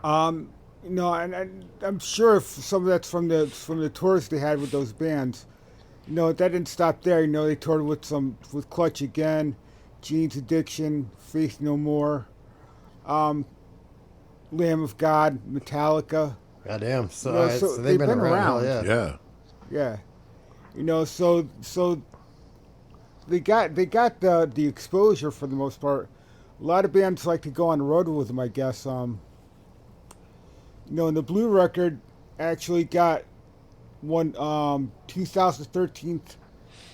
You know, and I'm sure if some of that's from the tours they had with those bands. You know, that didn't stop there. You know, they toured with Clutch again, Gene's Addiction, Faith No More, Lamb of God, Metallica. Goddamn. So, You know, so they've been around. Hell yeah. Yeah. Yeah, you know, so they got the exposure for the most part. A lot of bands like to go on the road with them, I guess. You know, and the Blue record actually got one 2013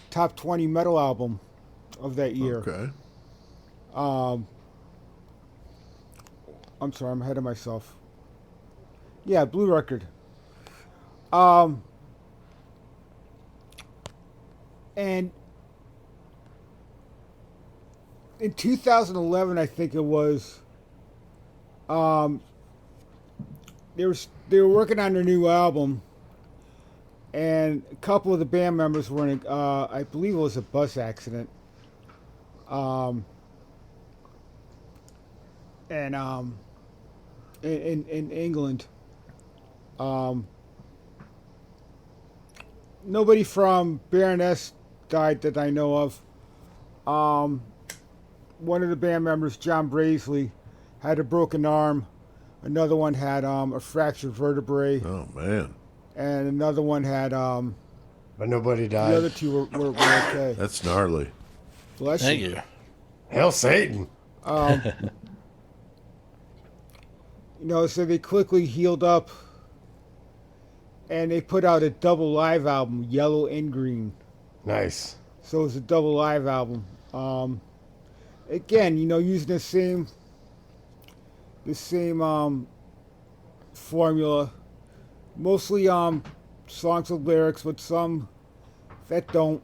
top 20 metal album of that year. Okay. I'm sorry, I'm ahead of myself. Yeah, Blue record. And in 2011, I think it was, they were working on their new album, and a couple of the band members were in I believe it was a bus accident. In England. Nobody from Baroness died that I know of. One of the band members, John Braisley, had a broken arm. Another one had a fractured vertebrae. Oh man. And another one had but nobody died. The other two were okay. That's gnarly. Bless Thank you. you. Hell Satan. You know, so they quickly healed up, and they put out a double live album, Yellow and Green. Nice. So it was a double live album. Again, you know, using the same formula, mostly songs with lyrics, but some that don't.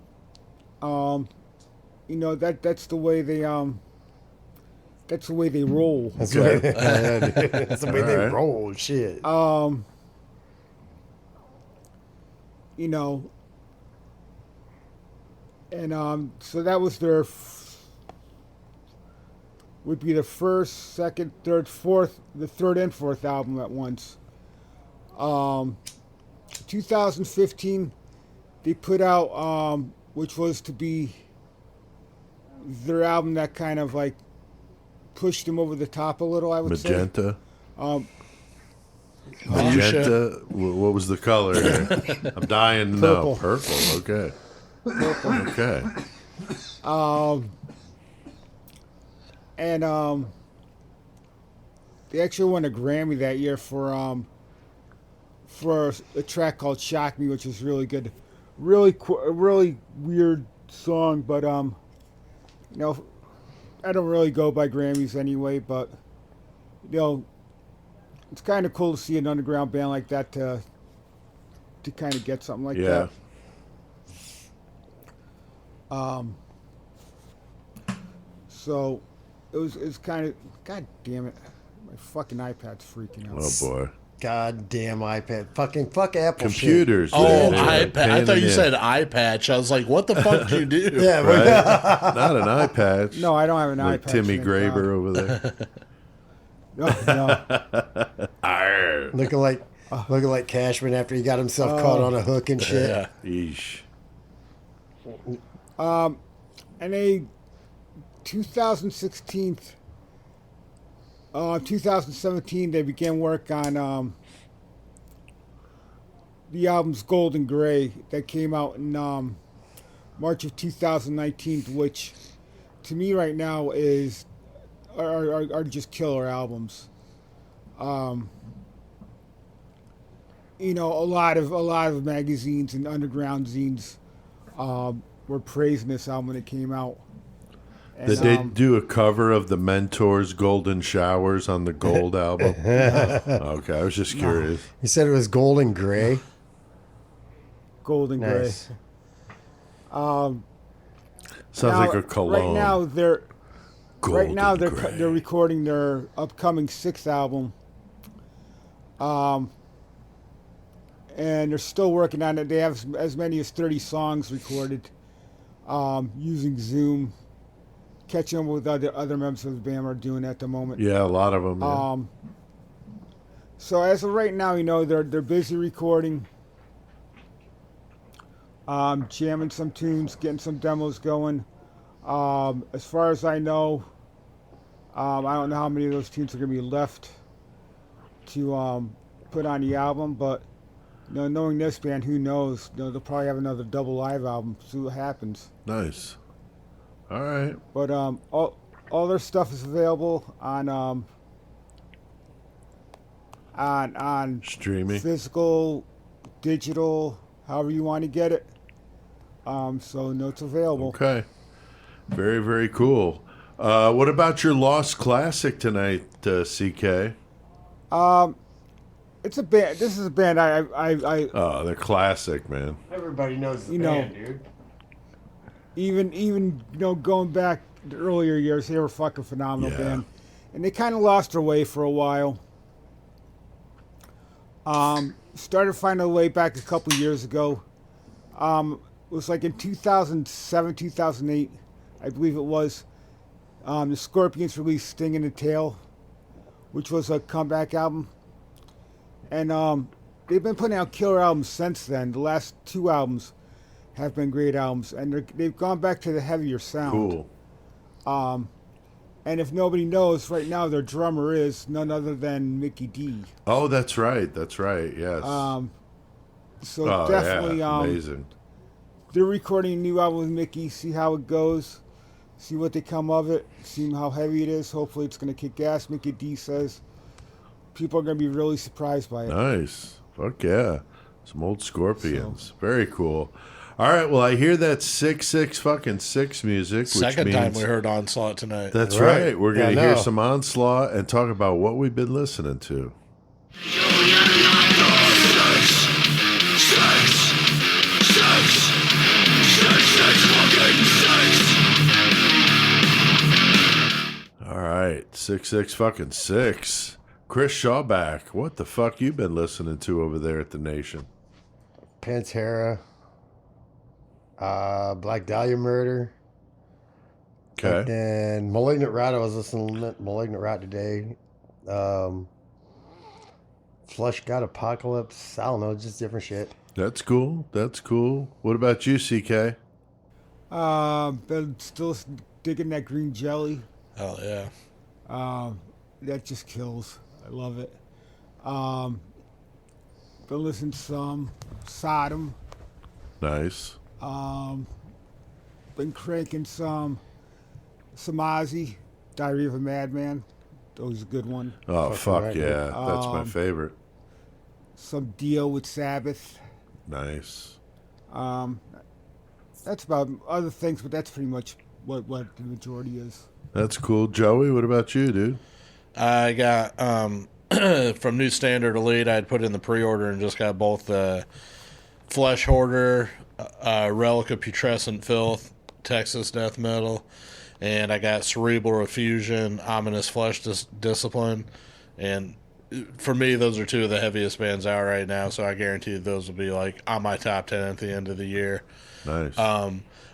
You know, that's the way they That's the way they roll. That's the way they roll. Shit. You know, and so that was their would be the first, second, third, fourth, the third and fourth album at once. 2015, they put out, which was to be their album that kind of like pushed them over the top a little, I would say. Magenta. Magenta. What was the color? I'm dying to know. Purple. Okay. Purple. Okay. And they actually won a Grammy that year for a track called "Shock Me," which is really good, really weird song. But you know, I don't really go by Grammys anyway. But you know, it's kind of cool to see an underground band like that to kind of get something like that. So it's kind of, god damn it, my fucking iPad's freaking out. Oh boy. God damn iPad. Fuck Apple computers. Shit. Oh, iPad. I thought you said eye patch. I was like, what the fuck do you do? Yeah, right? Not an eye patch. No, I don't have an like iPad. Timmy Graber over there. No. looking like Cashman after he got himself caught on a hook and shit. Yeah. Yeesh. And a 2017, they began work on the album's Golden Gray that came out in March of 2019, which to me right now are just killer albums. You know, a lot of magazines and underground zines were praising this album when it came out. And, did they do a cover of the Mentors' Golden Showers on the Gold album? Okay, I was just curious. You said it was Golden Gray? Golden nice. Gray. Sounds like a cologne. Right now they're recording their upcoming 6th album. And they're still working on it. They have as many as 30 songs recorded using Zoom. Catching up with other members of the band are doing at the moment. Yeah, a lot of them. Yeah. So as of right now, you know, they're busy recording, jamming some tunes, getting some demos going. As far as I know, I don't know how many of those tunes are going to be left to put on the album, but you know, knowing this band, who knows? You know, they'll probably have another double live album. See what happens. Nice. All right. But all their stuff is available on streaming, physical, digital, however you want to get it. So no, it's available. Okay. Very, very cool. What about your Lost Classic tonight, CK? It's a band. This is a band I oh, they're classic, man. Everybody knows the band, dude. Even you know, going back to earlier years, they were a fucking phenomenal band, and they kind of lost their way for a while. Started finding their way back a couple years ago. It was like in 2007, 2008, I believe it was. The Scorpions released "Sting in the Tail," which was a comeback album, and they've been putting out killer albums since then. The last 2 albums have been great albums, and they've gone back to the heavier sound. Cool. And if nobody knows, right now their drummer is none other than Mickey D. Oh, that's right. That's right. Yes. So definitely, amazing. They're recording a new album with Mickey. See how it goes. See what they come of it. See how heavy it is. Hopefully, it's going to kick ass. Mickey D says people are going to be really surprised by it. Nice. Fuck yeah. Some old Scorpions. Very cool. All right, well, I hear that 666 music. Second which time means, we heard Onslaught tonight. That's right. We're going to hear some Onslaught and talk about what we've been listening to. All right, 666. Chris Shawback, what the fuck you been listening to over there at the Nation? Pantera. Black Dahlia Murder. Okay. And Malignant Rat. I was listening to Malignant Rat today. Flush God Apocalypse. I don't know, just different shit. That's cool. That's cool. What about you, CK? Been still digging that green jelly. Hell yeah. That just kills. I love it. Been listening to some Sodom. Nice. Been cranking some Ozzy, Diary of a Madman. That was a good one. Oh, fuck yeah. That's my favorite. Some Dio with Sabbath. Nice. That's about other things, but that's pretty much what the majority is. That's cool. Joey, what about you, dude? I got from New Standard Elite, I had put in the pre-order and just got both the Flesh Hoarder, Relic of Putrescent Filth, Texas Death Metal, and I got Cerebral Refusion, Ominous Flesh Discipline, and for me, those are two of the heaviest bands out right now, so I guarantee those will be like on my top 10 at the end of the year. Nice.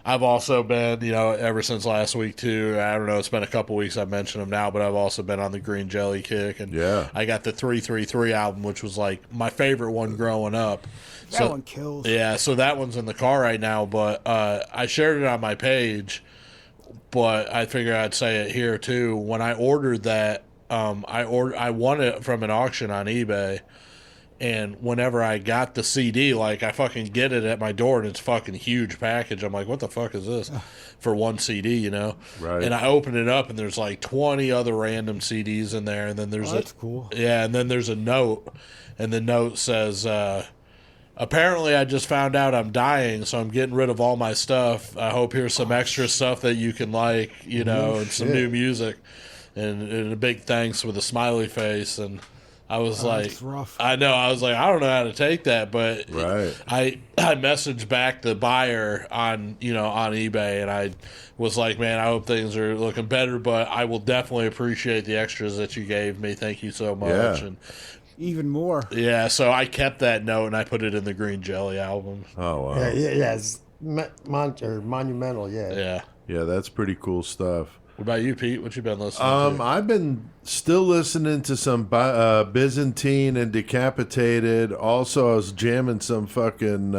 I've also been, ever since last week too. I don't know, it's been a couple weeks I've mentioned them now, but I've also been on the Green Jelly kick, and I got the 333 album, which was like my favorite one growing up. That one kills. Yeah, so that one's in the car right now, but I shared it on my page, but I figured I'd say it here too. When I ordered that, I won it from an auction on eBay. And whenever I got the CD, like, I fucking get it at my door, and it's a fucking huge package. I'm like, what the fuck is this for one CD, Right. And I open it up, and there's like 20 other random CDs in there. And then there's that's cool. Yeah, and then there's a note, and the note says, apparently I just found out I'm dying, so I'm getting rid of all my stuff. I hope here's some extra stuff that you can like, and some new music. And a big thanks with a smiley face. And I was like, rough. I know. I was like, I don't know how to take that, but right. I messaged back the buyer on eBay, and I was like, man, I hope things are looking better, but I will definitely appreciate the extras that you gave me. Thank you so much. Yeah. And even more. Yeah, so I kept that note and I put it in the Green Jelly album. Oh wow. Yeah. It's monumental. Yeah. Yeah, that's pretty cool stuff. What about you, Pete? What you been listening to? I've been still listening to some Byzantine and Decapitated. Also, I was jamming some fucking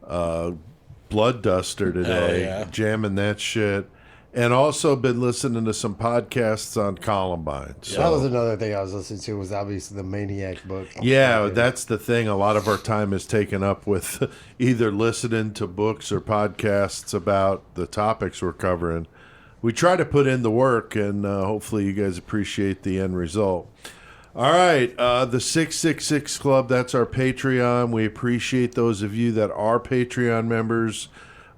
Blood Duster today, jamming that shit. And also been listening to some podcasts on Columbine. So. That was another thing I was listening to, was obviously the Maniac book. Yeah, that's the thing. A lot of our time is taken up with either listening to books or podcasts about the topics we're covering. We try to put in the work, and hopefully you guys appreciate the end result. All right, the 666 Club, that's our Patreon. We appreciate those of you that are Patreon members.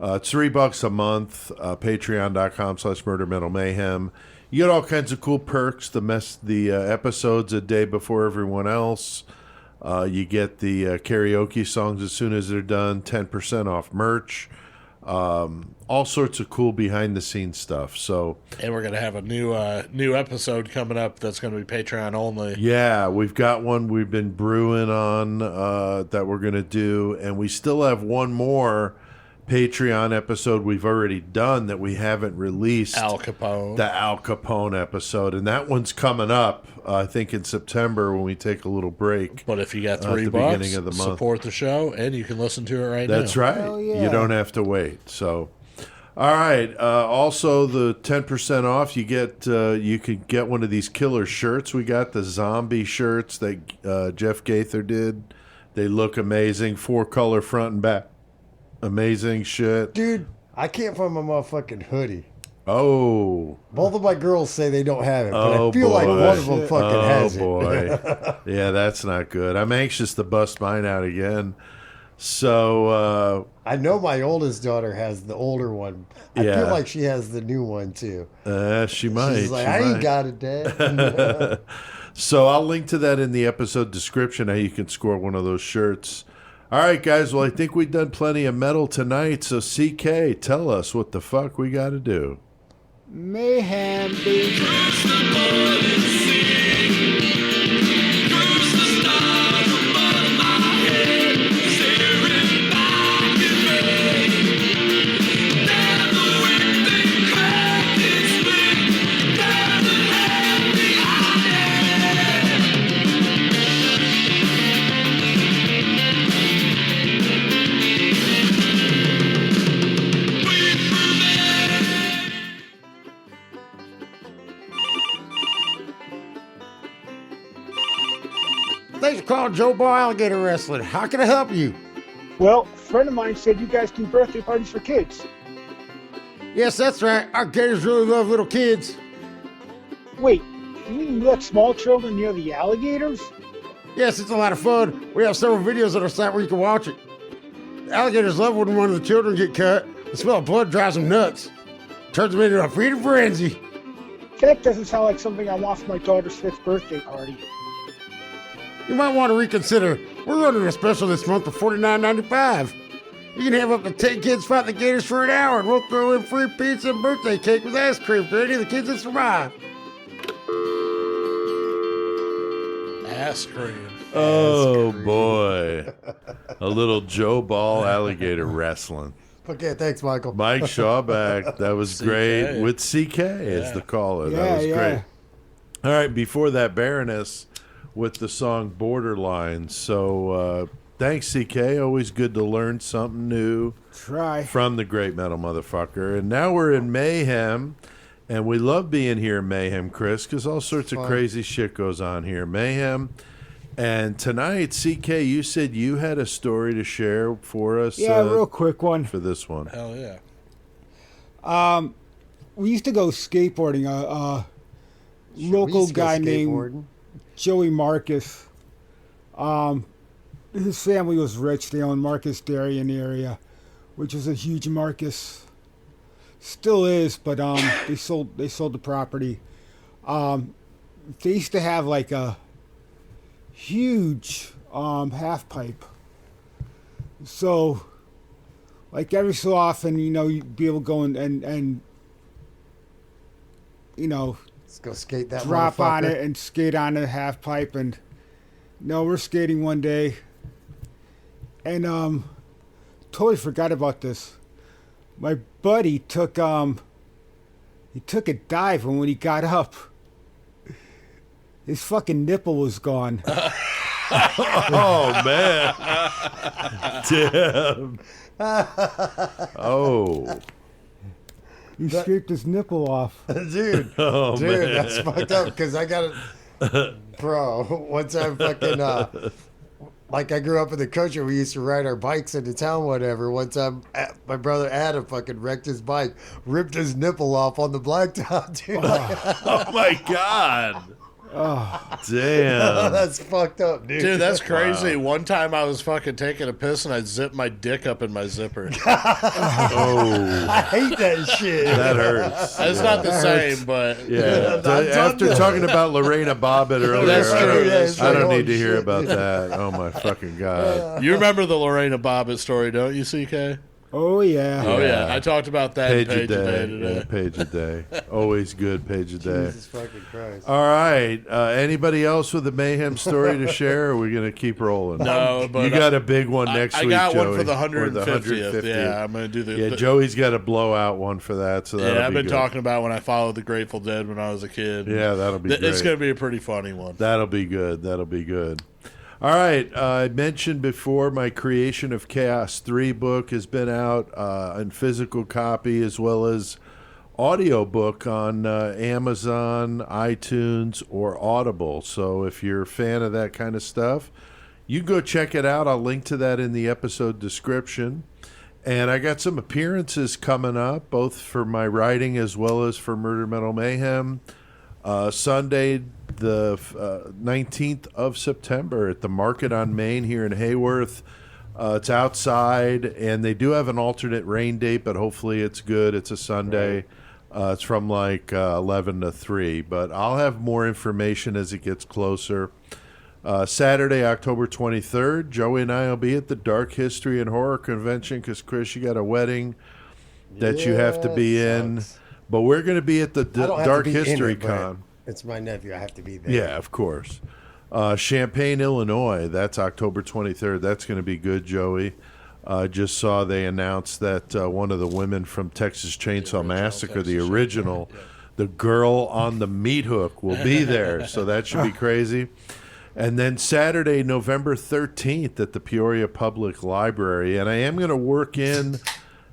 It's $3 a month, patreon.com/Murder Metal Mayhem. You get all kinds of cool perks, the episodes a day before everyone else. You get the karaoke songs as soon as they're done, 10% off merch. All sorts of cool behind the scenes stuff. So, and we're gonna have a new episode coming up that's gonna be Patreon only. Yeah, we've got one we've been brewing on that we're gonna do, and we still have one more Patreon episode we've already done that we haven't released. Al Capone. The Al Capone episode, and that one's coming up. I think in September when we take a little break. But if you got $3, beginning of the month, support the show, and you can listen to it right now. That's right. Yeah. You don't have to wait. So, all right. Also, the 10% off. You get you can get one of these killer shirts. We got the zombie shirts that Jeff Gaither did. They look amazing. 4-color front and back. Amazing shit. Dude, I can't find my motherfucking hoodie. Oh. Both of my girls say they don't have it, but I feel like one of them fucking has it. Oh, boy. Yeah, that's not good. I'm anxious to bust mine out again. So, I know my oldest daughter has the older one. I feel like she has the new one, too. She might. She's like, I ain't got it, Dad. So I'll link to that in the episode description, how you can score one of those shirts. All right, guys. Well, I think we've done plenty of metal tonight. So, CK, tell us what the fuck we got to do. Mayhem, baby. calling Joe Ball Alligator Wrestling. How can I help you? Well, a friend of mine said you guys do birthday parties for kids. Yes, that's right. Our gators really love little kids. Wait, you mean you let small children near the alligators? Yes, it's a lot of fun. We have several videos on our site where you can watch it. The alligators love when one of the children get cut. The smell of blood drives them nuts. Turns them into a feeding frenzy. That doesn't sound like something I want for my daughter's 5th birthday party. You might want to reconsider. We're running a special this month for $49.95. You can have up to 10 kids fight the gators for an hour, and we'll throw in free pizza and birthday cake with ice cream for any of the kids that survive. Ass cream. Oh, boy. A little Joe Ball alligator wrestling. Okay, thanks, Michael. Mike Shawback, that was CK. great. With CK as the caller. That was Yeah, great. All right, before that, Baroness with the song Borderline. So thanks, CK. Always good to learn something new Try. from the great metal motherfucker. And now we're in Mayhem, and we love being here in Mayhem, Chris, because all sorts of crazy shit goes on here. Mayhem. And tonight, CK, you said you had a story to share for us. Yeah, real quick one. For this one. Hell yeah. We used to go skateboarding. Local guy named Joey Marcus. His family was rich. They owned Marcus Dairy in the area, which was a huge Marcus. Still is, but they sold the property. They used to have like a huge half pipe. So like every so often, you'd be able to go and Let's go skate that drop on motherfucker. it and skate on the half pipe. And we're skating one day, and totally forgot about this. My buddy took a dive, and when he got up, his fucking nipple was gone. Oh, man. Damn. Oh. He scraped his nipple off. Dude, Oh, man. that's fucked up because I got it. Bro, one time fucking, like I grew up in the country, we used to ride our bikes into town, whatever. One time, my brother Adam fucking wrecked his bike, ripped his nipple off on the blacktop, dude. Oh, my God. Damn. That's fucked up, dude. Dude, that's crazy. One time I was fucking taking a piss and I zipped my dick up in my zipper. Oh, I hate that shit. that hurts. It's not the same, but Yeah. After talking about Lorena Bobbitt earlier, That's true. That's I don't true. need to hear Shit. about that. Oh, my fucking God. you remember the Lorena Bobbitt story, don't you, CK? Oh yeah. Oh yeah, I talked about that Page in a Page a Day day. today. Yeah, page a day. Always good, page a day. Jesus fucking Christ. All right. Anybody else with a Mayhem story to share? Or are we going to keep rolling? No, but you got a big one next I week, got Joey. one for the or 150th. Yeah, I'm gonna do the. Yeah, Joey's got a blowout one for that. So that'll Yeah, I've be been good. talking about when I followed the Grateful Dead when I was a kid. Yeah, that'll be It's great. gonna be a pretty funny one. That'll be good. That'll be good. All right. I mentioned before my Creation of Chaos 3 book has been out in physical copy as well as audiobook on Amazon, iTunes, or Audible. So if you're a fan of that kind of stuff, you go check it out. I'll link to that in the episode description. And I got some appearances coming up, both for my writing as well as for Murder Metal Mayhem. Sunday, the 19th of September at the Market on Main here in Hayworth. It's outside, and they do have an alternate rain date, but hopefully it's good. It's a Sunday. It's from like 11 to 3, but I'll have more information as it gets closer. Saturday, October 23rd, Joey and I will be at the Dark History and Horror Convention because, Chris, you got a wedding that you have to be in. But we're going to be at the I don't have Dark to be in History it, but Con. It's my nephew. I have to be there. Yeah, of course. Champaign, Illinois. That's October 23rd. That's going to be good, Joey. Just saw they announced that one of the women from Texas Chainsaw Massacre, the original, the girl on the meat hook, will be there. So that should be crazy. And then Saturday, November 13th at the Peoria Public Library. And I am going to work in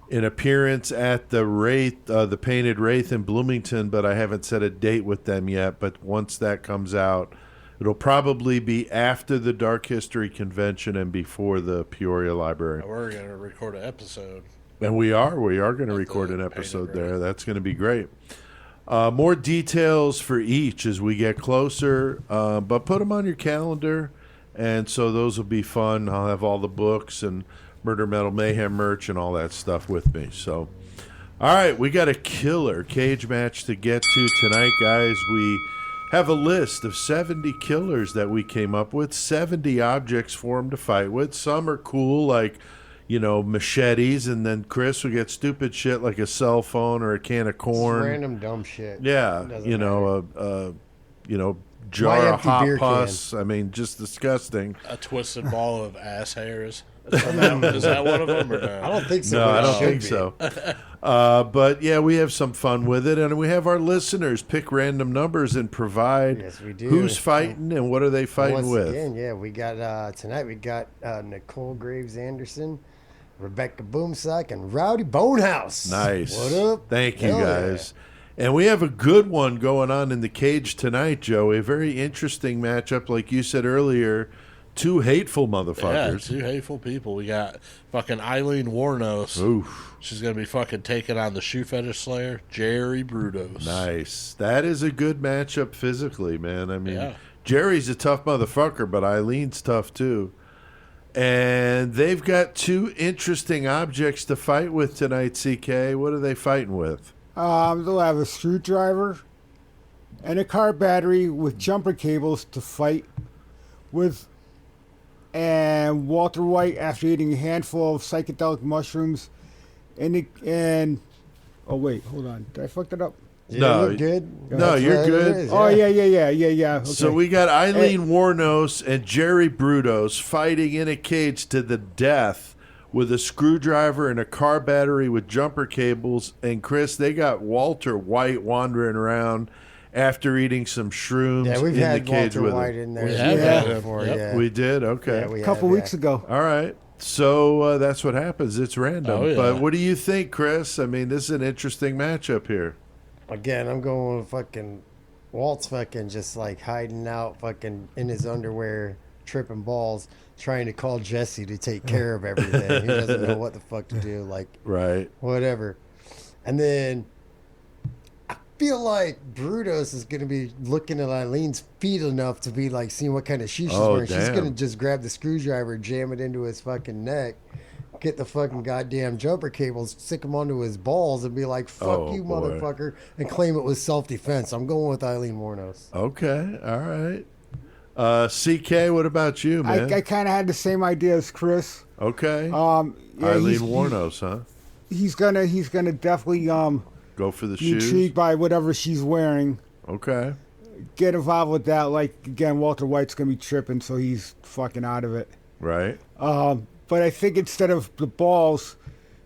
an appearance at the Wraith, the Painted Wraith in Bloomington, but I haven't set a date with them yet. But once that comes out, It'll probably be after the Dark History Convention and before the Peoria Library. We're going to record an episode. And we are going to record an episode there. That's going to be great. More details for each as we get closer, but put them on your calendar, and so those will be fun. I'll have all the books and Murder Metal Mayhem merch and all that stuff with me. So, all right, we got a killer cage match to get to tonight, guys. We have a list of 70 killers that we came up with, 70 objects for them to fight with. Some are cool, like, machetes, and then Chris will get stupid shit like a cell phone or a can of corn. Just random dumb shit. Yeah, jar of hot pus. I mean, just disgusting. A twisted ball of ass hairs. Is that one of them or no? I don't think so. No, I don't think so. But yeah, we have some fun with it, and we have our listeners pick random numbers and provide who's fighting and what are they fighting with. Again, we got tonight. We got Nicole Graves Anderson, Rebecca Boomsock, and Rowdy Bonehouse. Nice. What up? Thank you, guys. Yeah. And we have a good one going on in the cage tonight, Joey. A very interesting matchup, like you said earlier. Two hateful motherfuckers. Yeah, two hateful people. We got fucking Eileen Warnos. Oof. She's going to be fucking taking on the shoe fetish slayer, Jerry Brudos. Nice. That is a good matchup physically, man. I mean, Jerry's a tough motherfucker, but Eileen's tough too. And they've got two interesting objects to fight with tonight, CK. What are they fighting with? They'll have a screwdriver and a car battery with jumper cables to fight with. And Walter White, after eating a handful of psychedelic mushrooms, oh wait, hold on, did I fuck that up? Yeah, no, you're good. No, you're good. Oh yeah. Okay. So we got Eileen Warnos and Jerry Brudos fighting in a cage to the death with a screwdriver and a car battery with jumper cables. And Chris, they got Walter White wandering around after eating some shrooms. Yeah, we've in had the cage Walter with White him. in there. We did. Okay, a couple weeks ago. All right. So that's what happens. It's random. Oh, yeah. But what do you think, Chris? I mean, this is an interesting matchup here. Again, I'm going with fucking Walt's fucking just like hiding out fucking in his underwear, tripping balls, trying to call Jesse to take care of everything. He doesn't know what the fuck to do. Like, right. Whatever. And then I feel like Brudos is going to be looking at Eileen's feet enough to be like seeing what kind of shoes she's wearing. Damn. She's going to just grab the screwdriver, jam it into his fucking neck, get the fucking goddamn jumper cables, stick them onto his balls, and be like, fuck you, motherfucker, and claim it was self-defense. I'm going with Eileen Warnos. Okay. All right. CK, what about you, man? I kind of had the same idea as Chris. Okay. Yeah, Eileen Warnos, huh? He's gonna definitely go for the be shoes. intrigued by whatever she's wearing. Okay. Get involved with that. Like again, Walter White's gonna be tripping, so he's fucking out of it. Right. But I think instead of the balls,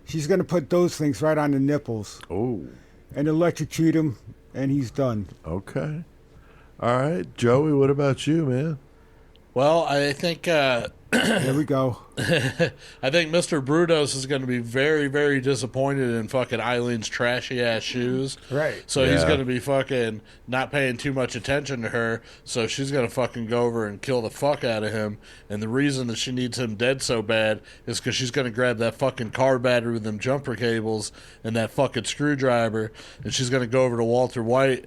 she's gonna put those things right on the nipples. Oh. And electrocute him, and he's done. Okay. All right, Joey. What about you, man? Well, I think there we go. I think Mr. Brudos is going to be very, very disappointed in fucking Eileen's trashy ass shoes. Right. So he's going to be fucking not paying too much attention to her. So she's going to fucking go over and kill the fuck out of him. And the reason that she needs him dead so bad is because she's going to grab that fucking car battery with them jumper cables and that fucking screwdriver. And she's going to go over to Walter White,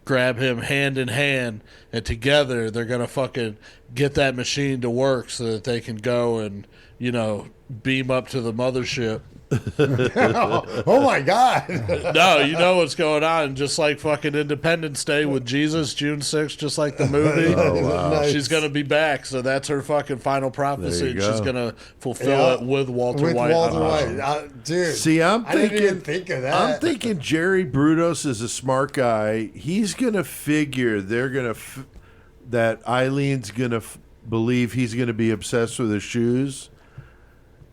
grab him hand in hand, and together they're going to fucking get that machine to work so that they can go and, beam up to the mothership. Oh my God. No, you know what's going on. Just like fucking Independence Day with Jesus, June 6th, just like the movie. Oh, wow. Nice. She's going to be back. So that's her fucking final prophecy. And she's going to fulfill it with Walter White. Dude. See, I didn't even think of that. I'm thinking Jerry Brudos is a smart guy. He's going to figure that Eileen's going to believe he's going to be obsessed with his shoes.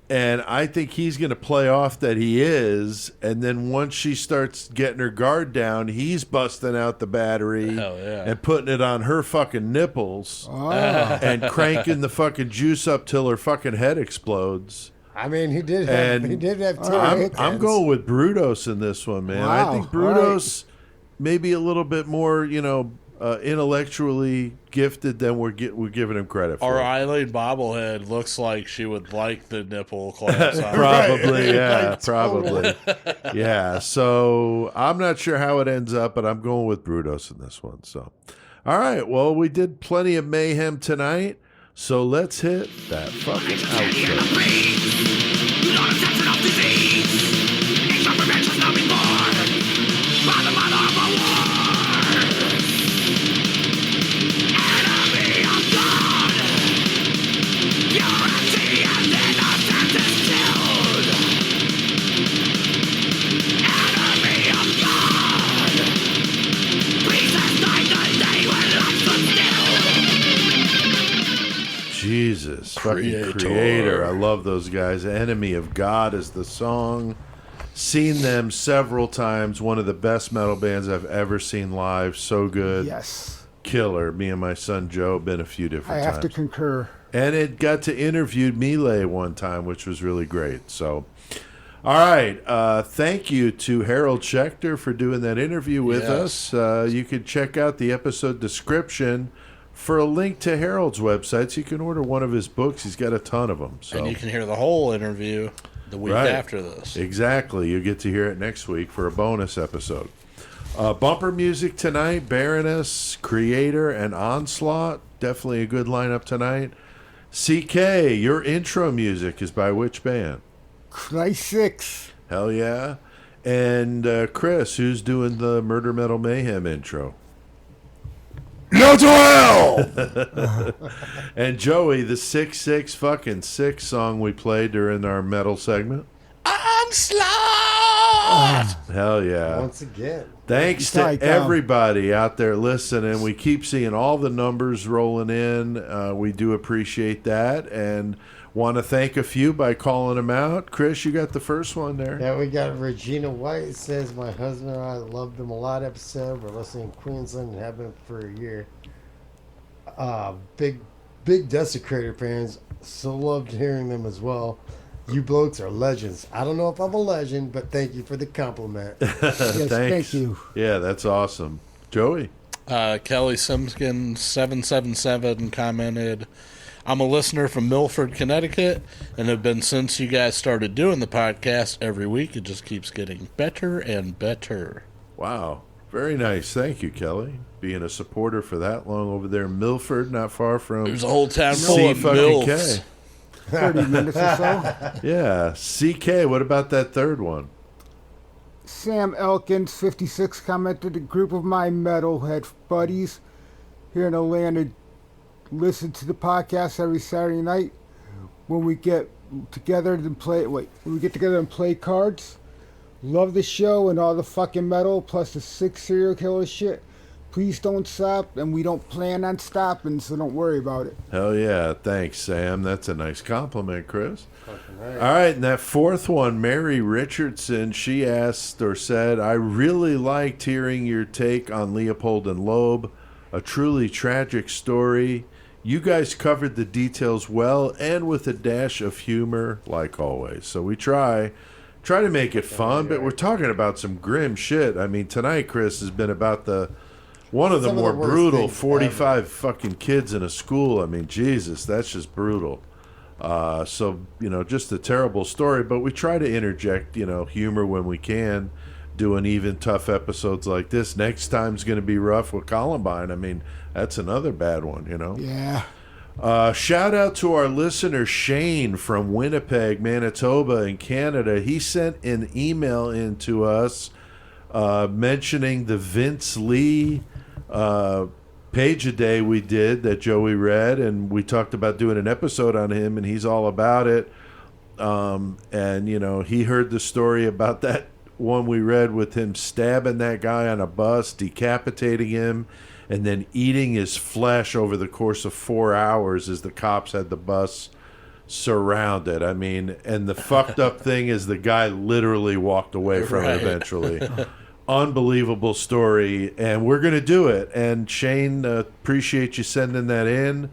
And I think he's going to play off that he is. And then once she starts getting her guard down, he's busting out the battery and putting it on her fucking nipples and cranking the fucking juice up till her fucking head explodes. I mean, he did have I'm going with Brudos in this one, man. Wow. I think Brudos maybe a little bit more, intellectually gifted than we're giving him credit for. Our Eileen bobblehead looks like she would like the nipple clamps on. Probably, yeah, probably. Yeah, so I'm not sure how it ends up, but I'm going with Brudos in this one. So, all right, well, we did plenty of mayhem tonight, so let's hit that fucking outro. Jesus, fucking creator. I love those guys. Enemy of God is the song. Seen them several times. One of the best metal bands I've ever seen live. So good. Yes. Killer. Me and my son Joe been a few different times. I have to concur. And it got to interview Melee one time, which was really great. So, all right. Thank you to Harold Schecter for doing that interview with us. You can check out the episode description for a link to Harold's website, so you can order one of his books. He's got a ton of them. So. And you can hear the whole interview the week after this. Exactly. You get to hear it next week for a bonus episode. Bumper music tonight, Baroness, Creator, and Onslaught. Definitely a good lineup tonight. CK, your intro music is by which band? Christ 6. Hell yeah. And Chris, who's doing the Murder Metal Mayhem intro? No to hell! And Joey, the 6-6 fucking 6 song we played during our metal segment. Onslaught! Hell yeah. Once again. Thanks to everybody out there listening. We keep seeing all the numbers rolling in. We do appreciate that. And want to thank a few by calling them out. Chris, you got the first one there. Yeah, we got Regina White. It says, my husband and I loved them a lot episode. We're listening in Queensland and have been for a year. Big Desecrator fans. So loved hearing them as well. You blokes are legends. I don't know if I'm a legend, but thank you for the compliment. Yes, thank you. Yeah, that's awesome. Joey? Kelly Simskin 777 commented, I'm a listener from Milford, Connecticut, and have been since you guys started doing the podcast every week. It just keeps getting better and better. Wow. Very nice. Thank you, Kelly. Being a supporter for that long over there in Milford, not far from There's a whole town full of MILFs. 30 minutes or so. Yeah. CK, what about that third one? Sam Elkins, 56, commented, a group of my metalhead buddies here in Atlanta listen to the podcast every Saturday night when we get together and play cards. Love the show and all the fucking metal, plus the 6 serial killer shit. Please don't stop, and we don't plan on stopping, so don't worry about it. Hell yeah. Thanks, Sam. That's a nice compliment, Chris. All right, and that fourth one, Mary Richardson, she asked or said, I really liked hearing your take on Leopold and Loeb, a truly tragic story. You guys covered the details well and with a dash of humor, like always. So we try to make it fun, but we're talking about some grim shit. I mean, tonight, Chris, has been about one of the more brutal 45 ever. Fucking kids in a school. I mean, Jesus, that's just brutal. So, just a terrible story, but we try to interject, humor when we can, doing even tough episodes like this. Next time's going to be rough with Columbine. I mean, that's another bad one, Yeah. Shout out to our listener, Shane from Winnipeg, Manitoba in Canada. He sent an email in to us mentioning the Vince Lee page a day we did that Joey read, and we talked about doing an episode on him, and he's all about it. And he heard the story about that one we read with him stabbing that guy on a bus, decapitating him, and then eating his flesh over the course of 4 hours as the cops had the bus surrounded. I mean, and the fucked up thing is the guy literally walked away from it eventually. Unbelievable story, and we're going to do it. And Shane, appreciate you sending that in.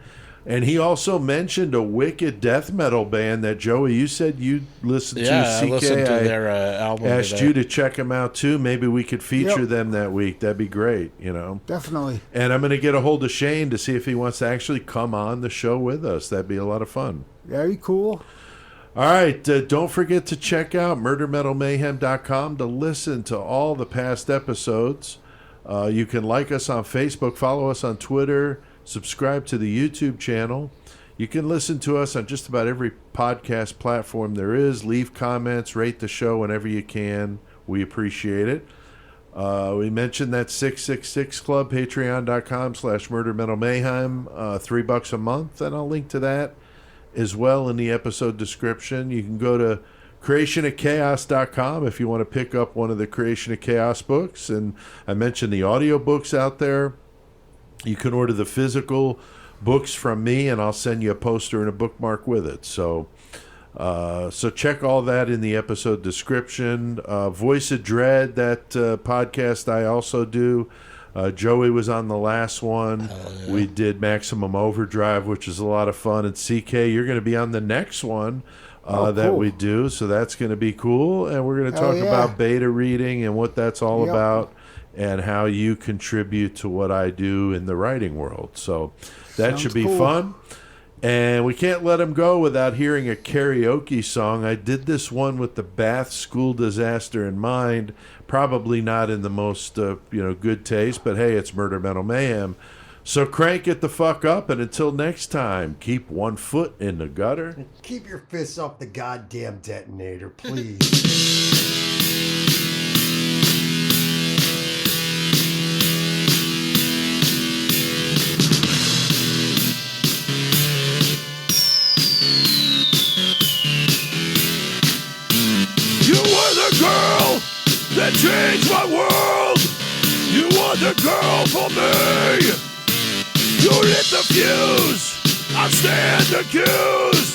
And he also mentioned a wicked death metal band that, Joey, you said you listened to. Yeah, CK. I listened to their album. Asked today. you to check them out too. Maybe we could feature them that week. That'd be great, you know. Definitely. And I'm going to get a hold of Shane to see if he wants to actually come on the show with us. That'd be a lot of fun. Very cool. All right, don't forget to check out murdermetalmayhem.com to listen to all the past episodes. You can like us on Facebook, follow us on Twitter, subscribe to the YouTube channel. You can listen to us on just about every podcast platform there is. Leave comments, rate the show whenever you can. We appreciate it. We mentioned that 666 Club, patreon.com/murdermetalmayhem, $3 a month, and I'll link to that as well in the episode description. You can go to creationofchaos.com if you want to pick up one of the Creation of Chaos books. And I mentioned the audiobooks out there. You can order the physical books from me, and I'll send you a poster and a bookmark with it. So check all that in the episode description. Voice of Dread, that podcast I also do. Joey was on the last one. Yeah. We did Maximum Overdrive, which is a lot of fun. And CK, you're going to be on the next one that we do. So that's going to be cool. And we're going to talk about beta reading and what that's all about, and how you contribute to what I do in the writing world. So that should be fun. And we can't let him go without hearing a karaoke song. I did this one with the Bath school disaster in mind. Probably not in the most good taste, but hey, it's Murder Metal Mayhem. So crank it the fuck up, and until next time, keep one foot in the gutter. And keep your fists off the goddamn detonator, please. Girl that changed my world. You were the girl for me. You lit the fuse, I stand accused.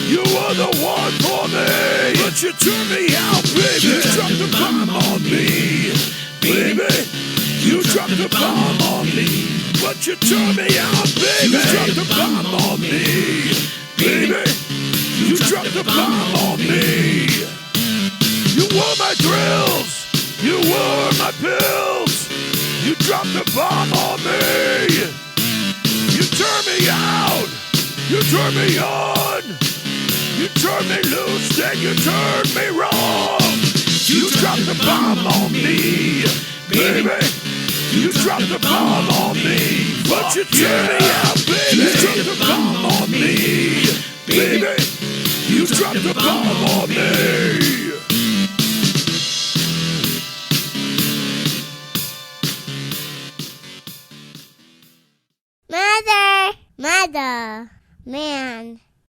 You were the one for me, but you turned me out, baby. You dropped the bomb on me, baby. You dropped the bomb on me, but you turned me out, baby. You dropped the bomb on me, baby. You dropped the bomb on me. You were my drills, you were my pills. You dropped the bomb on me. You turned me out, you turned me on. You turned me loose, then you turned me wrong. You dropped the bomb on me, baby. You dropped the bomb on me, but you turned me out, baby. You dropped the bomb on me, baby. You dropped the bomb on me. Mother, man.